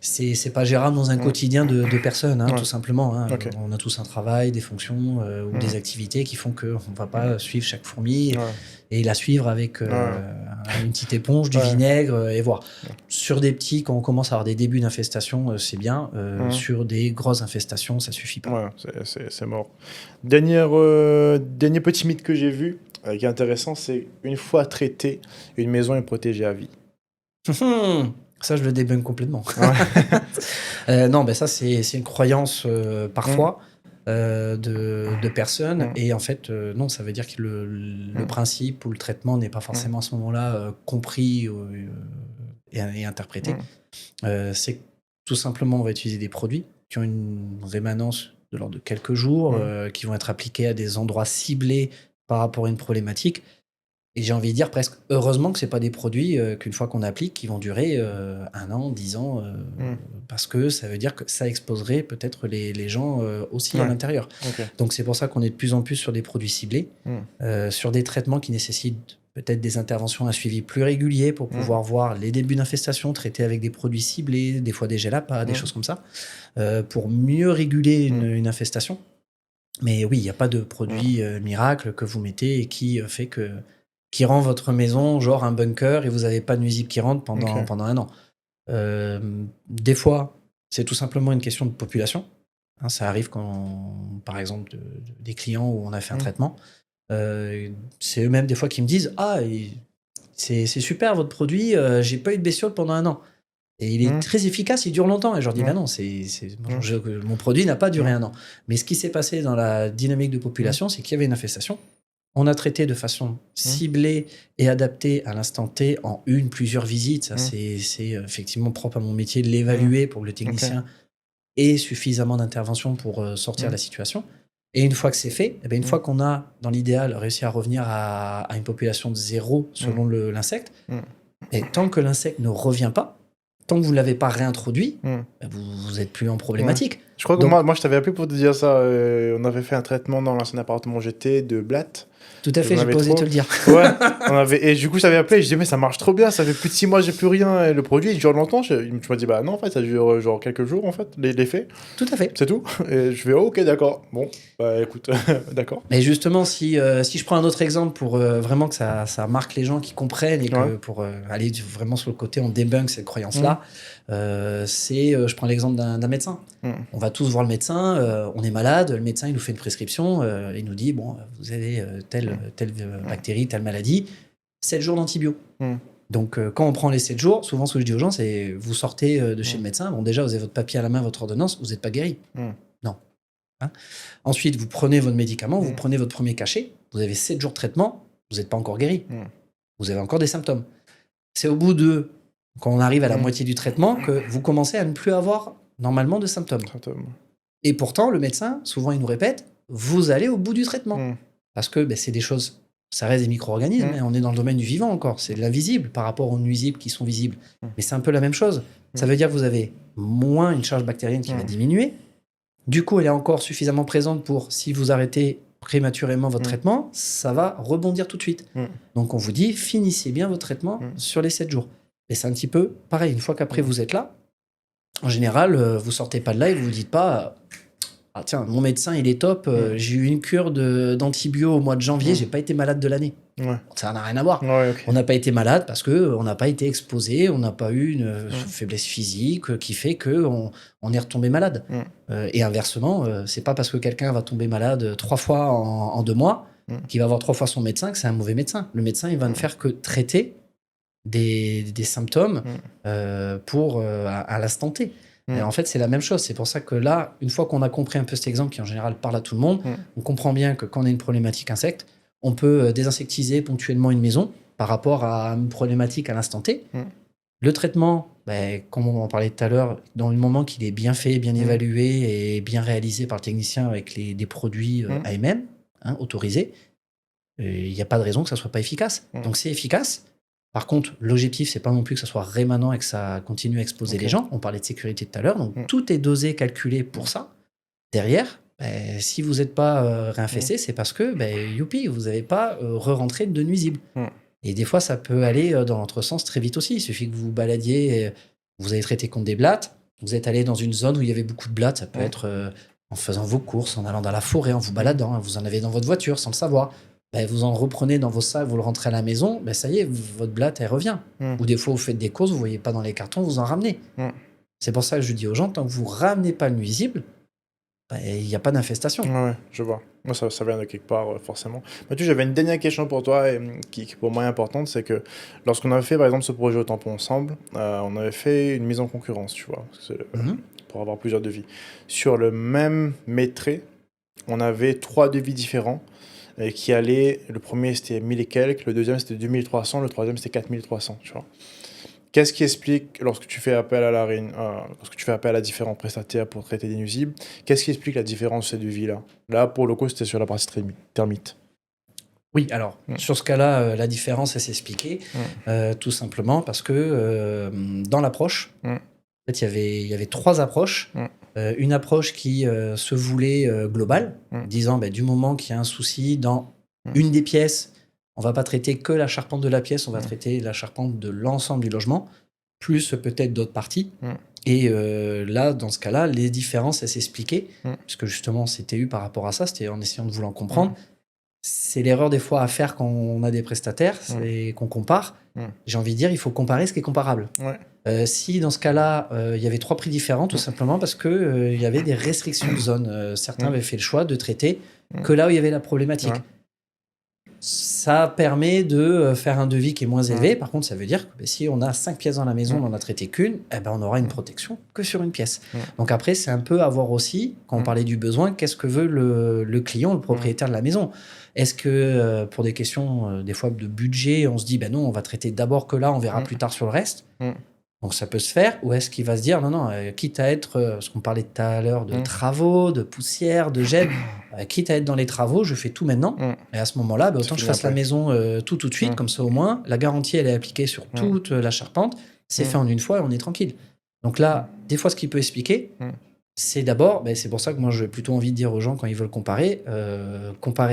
c'est pas gérable dans un quotidien de personnes, tout simplement. Hein. Okay. On a tous un travail, des fonctions ou des activités qui font qu'on ne va pas suivre chaque fourmi et la suivre avec une petite éponge, du vinaigre et voir. Sur des petits, quand on commence à avoir des débuts d'infestation, c'est bien. Sur des grosses infestations, ça suffit pas. Ouais, c'est mort. Dernier petit mythe que j'ai vu, qui est intéressant, c'est une fois traité, une maison est protégée à vie. Ça, je le débunk complètement. Non, ça, c'est une croyance parfois de personnes. Et en fait, non, ça veut dire que le principe ou le traitement n'est pas forcément à ce moment-là compris et interprété. C'est que tout simplement, on va utiliser des produits qui ont une rémanence de l'ordre de quelques jours, qui vont être appliqués à des endroits ciblés par rapport à une problématique. Et j'ai envie de dire presque heureusement que c'est pas des produits qu'une fois qu'on applique, qui vont durer 1 an, 10 ans, parce que ça veut dire que ça exposerait peut-être les gens aussi à Ouais. l'intérieur. Ok. Donc c'est pour ça qu'on est de plus en plus sur des produits ciblés, sur des traitements qui nécessitent peut-être des interventions, un suivi plus régulier pour pouvoir voir les débuts d'infestation, traités avec des produits ciblés, des fois des gels à pas, des choses comme ça, pour mieux réguler une infestation. Mais oui, il n'y a pas de produit miracle que vous mettez et qui fait que qui rend votre maison genre un bunker et vous n'avez pas de nuisible qui rentre pendant, Ok. pendant 1 an. Des fois, c'est tout simplement une question de population. Hein, ça arrive quand, par exemple, des clients où on a fait un traitement. C'est eux-mêmes des fois qui me disent « Ah, c'est super votre produit, j'ai pas eu de bestiole pendant 1 an. » Et il est très efficace, il dure longtemps. Et je leur dis « Ben non, mon produit n'a pas duré 1 an. » Mais ce qui s'est passé dans la dynamique de population, c'est qu'il y avait une infestation. On a traité de façon ciblée et adaptée à l'instant T en plusieurs visites. Ça, c'est effectivement propre à mon métier de l'évaluer pour que le technicien ait suffisamment d'intervention pour sortir de la situation. Et une fois que c'est fait, une fois qu'on a, dans l'idéal, réussi à revenir à une population de 0 selon l'insecte, et tant que l'insecte ne revient pas, tant que vous ne l'avez pas réintroduit, vous n'êtes plus en problématique. Je crois que Donc, moi, je t'avais appelé pour te dire ça. On avait fait un traitement dans l'ancien appartement où j'étais de blattes. tout à fait, j'ai pas osé te le dire. Ouais, et du coup, j'avais appelé, je dis, mais ça marche trop bien, ça fait plus de 6 mois, j'ai plus rien, et le produit, il dure longtemps. Je me dis, bah non, en fait, ça dure genre quelques jours, en fait, l'effet. Tout à fait. C'est tout. Et je fais, oh, ok, d'accord. Bon, bah écoute, d'accord. Mais justement, si je prends un autre exemple pour vraiment que ça marque les gens qui comprennent et que pour aller vraiment sur le côté, on débunk cette croyance-là, je prends l'exemple d'un médecin. On va tous voir le médecin, on est malade, le médecin il nous fait une prescription, il nous dit bon, vous avez telle bactérie, telle maladie, 7 jours d'antibio. Donc quand on prend les 7 jours, souvent ce que je dis aux gens, c'est vous sortez de chez le médecin, bon déjà vous avez votre papier à la main, votre ordonnance, vous n'êtes pas guéri. Non. Hein. Ensuite, vous prenez votre médicament, vous prenez votre premier cachet, vous avez 7 jours de traitement, vous n'êtes pas encore guéri. Vous avez encore des symptômes. C'est au bout de, quand on arrive à la moitié du traitement, que vous commencez à ne plus avoir normalement de symptômes. Et pourtant, le médecin, souvent, il nous répète, vous allez au bout du traitement. Parce que c'est des choses, ça reste des micro-organismes, on est dans le domaine du vivant encore, c'est de l'invisible par rapport aux nuisibles qui sont visibles. Mais c'est un peu la même chose. Ça veut dire que vous avez moins une charge bactérienne qui va diminuer. Du coup, elle est encore suffisamment présente pour, si vous arrêtez prématurément votre traitement, ça va rebondir tout de suite. Donc, on vous dit, finissez bien votre traitement sur les 7 jours. Et c'est un petit peu pareil. Une fois qu'après, vous êtes là, en général, vous sortez pas de là et vous vous dites pas ah tiens, mon médecin, il est top, j'ai eu une cure d'antibio au mois de janvier, j'ai pas été malade de l'année. Ça n'a rien à voir. On n'a pas été malade parce qu'on n'a pas été exposé, on n'a pas eu une faiblesse physique qui fait qu'on est retombé malade. Et inversement, c'est pas parce que quelqu'un va tomber malade 3 fois en 2 mois qu'il va voir 3 fois son médecin que c'est un mauvais médecin. Le médecin, il va ne faire que traiter des symptômes à l'instant T. Et en fait, c'est la même chose. C'est pour ça que là, une fois qu'on a compris un peu cet exemple qui, en général, parle à tout le monde, on comprend bien que quand on a une problématique insecte, on peut désinsectiser ponctuellement une maison par rapport à une problématique à l'instant T. Le traitement, comme on en parlait tout à l'heure, dans le moment qu'il est bien fait, bien évalué et bien réalisé par le technicien avec des produits AMM autorisés, il n'y a pas de raison que ça ne soit pas efficace. Donc c'est efficace. Par contre, l'objectif, c'est pas non plus que ça soit rémanent et que ça continue à exposer les gens. On parlait de sécurité tout à l'heure, donc tout est dosé, calculé pour ça. Derrière, si vous n'êtes pas réinfesté, c'est parce que, youpi, vous n'avez pas re-rentré de nuisibles. Et des fois, ça peut aller dans l'autre sens très vite aussi. Il suffit que vous baladiez, vous avez traité contre des blattes, vous êtes allé dans une zone où il y avait beaucoup de blattes, ça peut être en faisant vos courses, en allant dans la forêt, en vous baladant, vous en avez dans votre voiture sans le savoir. Vous en reprenez dans vos sacs, vous le rentrez à la maison, ça y est, votre blatte, elle revient. Ou des fois, vous faites des courses, vous ne voyez pas dans les cartons, vous en ramenez. C'est pour ça que je dis aux gens, tant que vous ne ramenez pas le nuisible, il n'y a pas d'infestation. Ouais, je vois. Moi, ça vient de quelque part, forcément. Mathieu, j'avais une dernière question pour toi, qui pour moi est importante, c'est que lorsqu'on avait fait, par exemple, ce projet au tampon ensemble, on avait fait une mise en concurrence, tu vois, pour avoir plusieurs devis. Sur le même maîtrise, on avait 3 devis différents, qui allaient, le premier c'était 1000 et quelques, le deuxième c'était 2300, le troisième c'était 4300, tu vois. Qu'est-ce qui explique, lorsque tu fais appel à différents prestataires pour traiter des nuisibles, qu'est-ce qui explique la différence de ces devis-là? Là, pour le coup, c'était sur la partie termite. Oui, alors, sur ce cas-là, la différence, elle s'expliquait tout simplement parce que dans l'approche, en fait, il y avait 3 approches. Une approche qui se voulait globale, disant du moment qu'il y a un souci dans une des pièces, on va pas traiter que la charpente de la pièce, on va traiter la charpente de l'ensemble du logement, plus peut-être d'autres parties. Et là, dans ce cas-là, les différences, elles s'expliquaient, puisque justement, c'était eu par rapport à ça, c'était en essayant de vouloir comprendre. C'est l'erreur des fois à faire quand on a des prestataires et qu'on compare. J'ai envie de dire, il faut comparer ce qui est comparable. Si dans ce cas-là, il y avait 3 prix différents, tout simplement parce que il y avait des restrictions de zone. Certains avaient fait le choix de traiter que là où il y avait la problématique. Ça permet de faire un devis qui est moins élevé. Par contre, ça veut dire que si on a 5 pièces dans la maison, on n'en a traité qu'une, on aura une protection que sur une pièce. Donc après, c'est un peu à voir aussi, quand on parlait du besoin, qu'est-ce que veut le client, le propriétaire de la maison. Est-ce que pour des questions, des fois de budget, on se dit, non, on va traiter d'abord que là, on verra plus tard sur le reste. Donc ça peut se faire, ou est-ce qu'il va se dire non, quitte à être, parce qu'on parlait tout à l'heure de travaux, de poussière, de gel, quitte à être dans les travaux, je fais tout maintenant, et à ce moment-là, autant que je fasse la maison tout de suite, comme ça au moins, la garantie elle est appliquée sur toute la charpente, c'est fait en une fois et on est tranquille. Donc là, des fois ce qui peut expliquer, c'est d'abord, c'est pour ça que moi j'ai plutôt envie de dire aux gens quand ils veulent comparer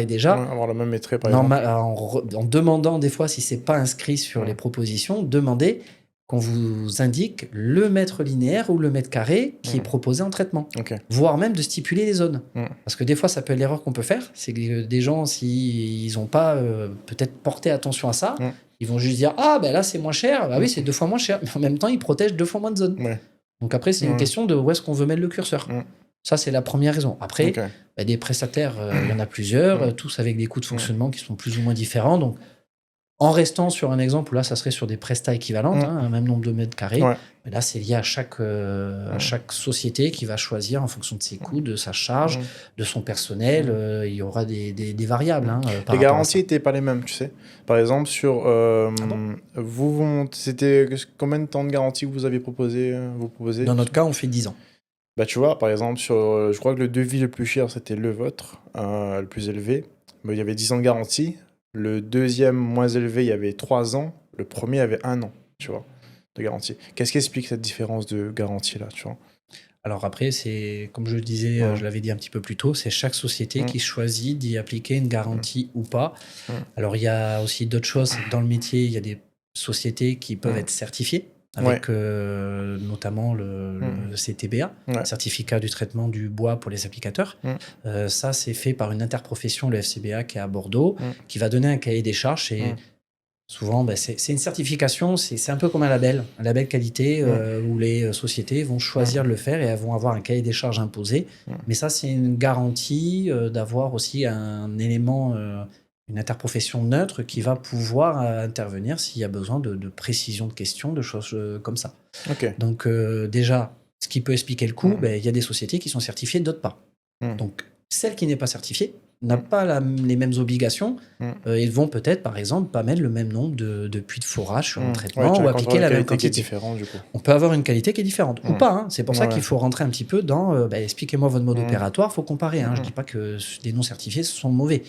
déjà, avoir le même maîtrise par exemple. En demandant des fois si c'est pas inscrit sur les propositions, demandez qu'on vous indique le mètre linéaire ou le mètre carré qui est proposé en traitement. Voire même de stipuler les zones. Parce que des fois, ça peut être l'erreur qu'on peut faire. C'est que des gens, s'ils n'ont pas peut-être porté attention à ça, ils vont juste dire « Ah, là, c'est moins cher. Oui, c'est 2 fois moins cher. » Mais en même temps, ils protègent 2 fois moins de zones. Donc après, c'est une question de où est-ce qu'on veut mettre le curseur. Ça, c'est la première raison. Après, des prestataires, il y en a plusieurs, tous avec des coûts de fonctionnement qui sont plus ou moins différents. Donc, en restant sur un exemple où là, ça serait sur des prestats équivalentes, un même nombre de mètres carrés. Mais là, c'est lié à chaque société qui va choisir en fonction de ses coûts, de sa charge, de son personnel. Il y aura des variables. Les garanties n'étaient pas les mêmes, tu sais. Par exemple, sur c'était combien de temps de garantie que vous avez proposé Dans notre cas, on fait 10 ans. Tu vois, par exemple, je crois que le devis le plus cher, c'était le vôtre, le plus élevé. Mais il y avait 10 ans de garantie. Le deuxième moins élevé, il y avait 3 ans. Le premier avait 1 an, tu vois, de garantie. Qu'est-ce qui explique cette différence de garantie-là, tu vois? Alors après, c'est, comme je le disais, je l'avais dit un petit peu plus tôt, c'est chaque société qui choisit d'y appliquer une garantie ou pas. Alors, il y a aussi d'autres choses. Dans le métier, il y a des sociétés qui peuvent être certifiées, avec notamment le CTBA, certificat du traitement du bois pour les applicateurs. Ça, c'est fait par une interprofession, le FCBA, qui est à Bordeaux, qui va donner un cahier des charges. Et souvent, c'est une certification, c'est un peu comme un label qualité, où les sociétés vont choisir de le faire et elles vont avoir un cahier des charges imposé. Mais ça, c'est une garantie d'avoir aussi un élément... une interprofession neutre qui va pouvoir intervenir s'il y a besoin de précision de questions, de choses comme ça. Donc déjà, ce qui peut expliquer le coût, il y a des sociétés qui sont certifiées, d'autres pas. Donc celle qui n'est pas certifiée n'a pas les mêmes obligations. Ils vont peut-être, par exemple, pas mettre le même nombre de puits de forage sur un traitement ou appliquer la même quantité. Différent, du coup. On peut avoir une qualité qui est différente ou pas. C'est pour ça qu'il faut rentrer un petit peu dans expliquez-moi votre mode opératoire, il faut comparer. Je ne dis pas que les non certifiés sont mauvais.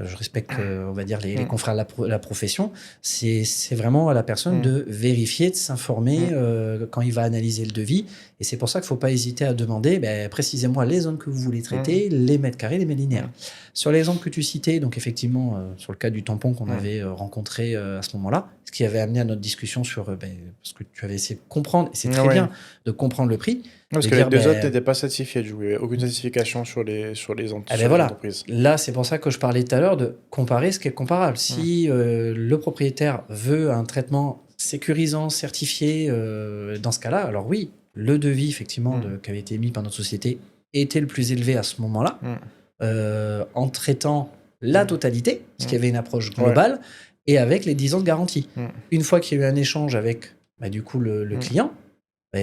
Je respecte, on va dire, les confrères de la profession. C'est vraiment à la personne de vérifier, de s'informer quand il va analyser le devis. Et c'est pour ça qu'il ne faut pas hésiter à demander précisez-moi les zones que vous voulez traiter, les mètres carrés, les mètres linéaires. Sur l'exemple que tu citais, donc effectivement, sur le cas du tampon qu'on avait rencontré à ce moment-là, ce qui avait amené à notre discussion sur... parce que tu avais essayé de comprendre, et c'est très bien de comprendre le prix. Parce que les deux autres n'étaient pas certifiés, il n'y avait aucune certification sur les entreprises. Là, c'est pour ça que je parlais tout à l'heure de comparer ce qui est comparable. Si le propriétaire veut un traitement sécurisant, certifié, dans ce cas-là, alors oui, le devis effectivement qui avait été émis par notre société était le plus élevé à ce moment-là, en traitant la totalité, parce qu'il y avait une approche globale, et avec les 10 ans de garantie. Une fois qu'il y a eu un échange avec du coup le client,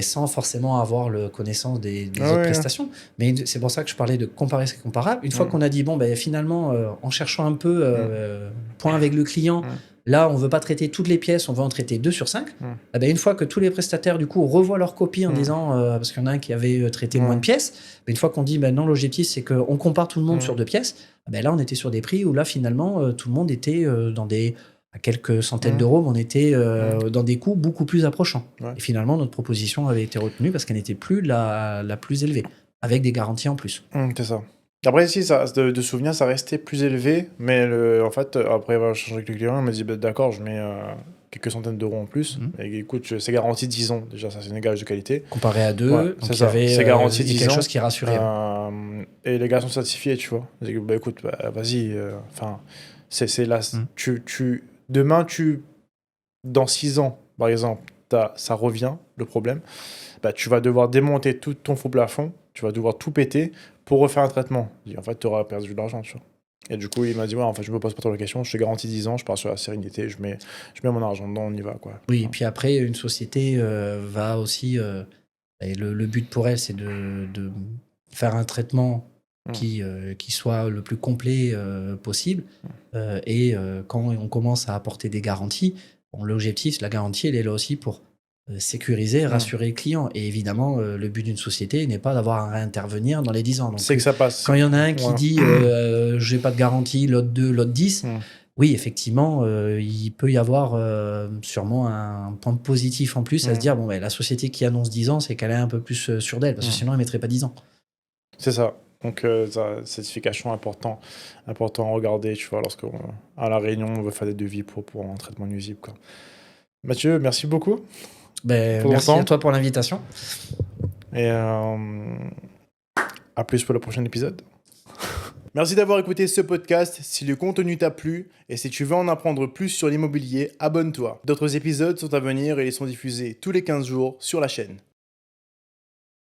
sans forcément avoir connaissance des autres prestations. Mais c'est pour ça que je parlais de comparer ce qui est comparable. Une fois qu'on a dit, finalement, en cherchant un peu, point avec le client, Là, on veut pas traiter toutes les pièces, on veut en traiter 2 sur 5. Eh ben, une fois que tous les prestataires, du coup, revoient leur copie en disant, parce qu'il y en a un qui avait traité moins de pièces, mais une fois qu'on dit, non, l'objectif, c'est qu'on compare tout le monde sur 2 pièces, ben là, on était sur des prix où là, finalement, tout le monde était à quelques centaines d'euros, mais on était dans des coûts beaucoup plus approchants. Ouais. Et finalement, notre proposition avait été retenue parce qu'elle n'était plus la plus élevée, avec des garanties en plus. C'est ça. Après, si, ça, de souvenir, ça restait plus élevé, mais en fait, après avoir changé avec le client, il m'a dit d'accord, je mets quelques centaines d'euros en plus. Et écoute, c'est garanti 10 ans, déjà, ça c'est un gage de qualité. Comparé à 2, c'est garanti 10 ans. Quelque chose qui rassurait. Et les gars sont certifiés, tu vois. Bah écoute, vas-y, c'est là. Demain, dans 6 ans, par exemple, ça revient, le problème, tu vas devoir démonter tout ton faux plafond, tu vas devoir tout péter pour refaire un traitement. En fait, tu auras perdu de l'argent, tu vois. Et du coup, il m'a dit, en fait, je me pose pas trop la question, je te garantis 10 ans, je pars sur la sérénité, je mets mon argent dedans, on y va, quoi. Oui, et puis après, une société va aussi... et le but pour elle, c'est de faire un traitement qui soit le plus complet possible. Et quand on commence à apporter des garanties, l'objectif, la garantie, elle est là aussi pour sécuriser, rassurer le client. Et évidemment, le but d'une société n'est pas d'avoir à réintervenir dans les 10 ans. Donc, c'est que ça passe. Quand il y en a un qui dit « j'ai pas de garantie, l'autre 2, l'autre 10 », oui, effectivement, il peut y avoir sûrement un point positif en plus à se dire « bon, la société qui annonce 10 ans, c'est qu'elle est un peu plus sûre d'elle, parce que sinon, elle ne mettrait pas 10 ans. » C'est ça. Donc, certification important à regarder, tu vois, lorsqu'à la réunion, on veut faire des devis pour un traitement nuisible, quoi. Mathieu, merci beaucoup. Merci à toi pour l'invitation. Et à plus pour le prochain épisode. Merci d'avoir écouté ce podcast. Si le contenu t'a plu et si tu veux en apprendre plus sur l'immobilier, abonne-toi. D'autres épisodes sont à venir et ils sont diffusés tous les 15 jours sur la chaîne.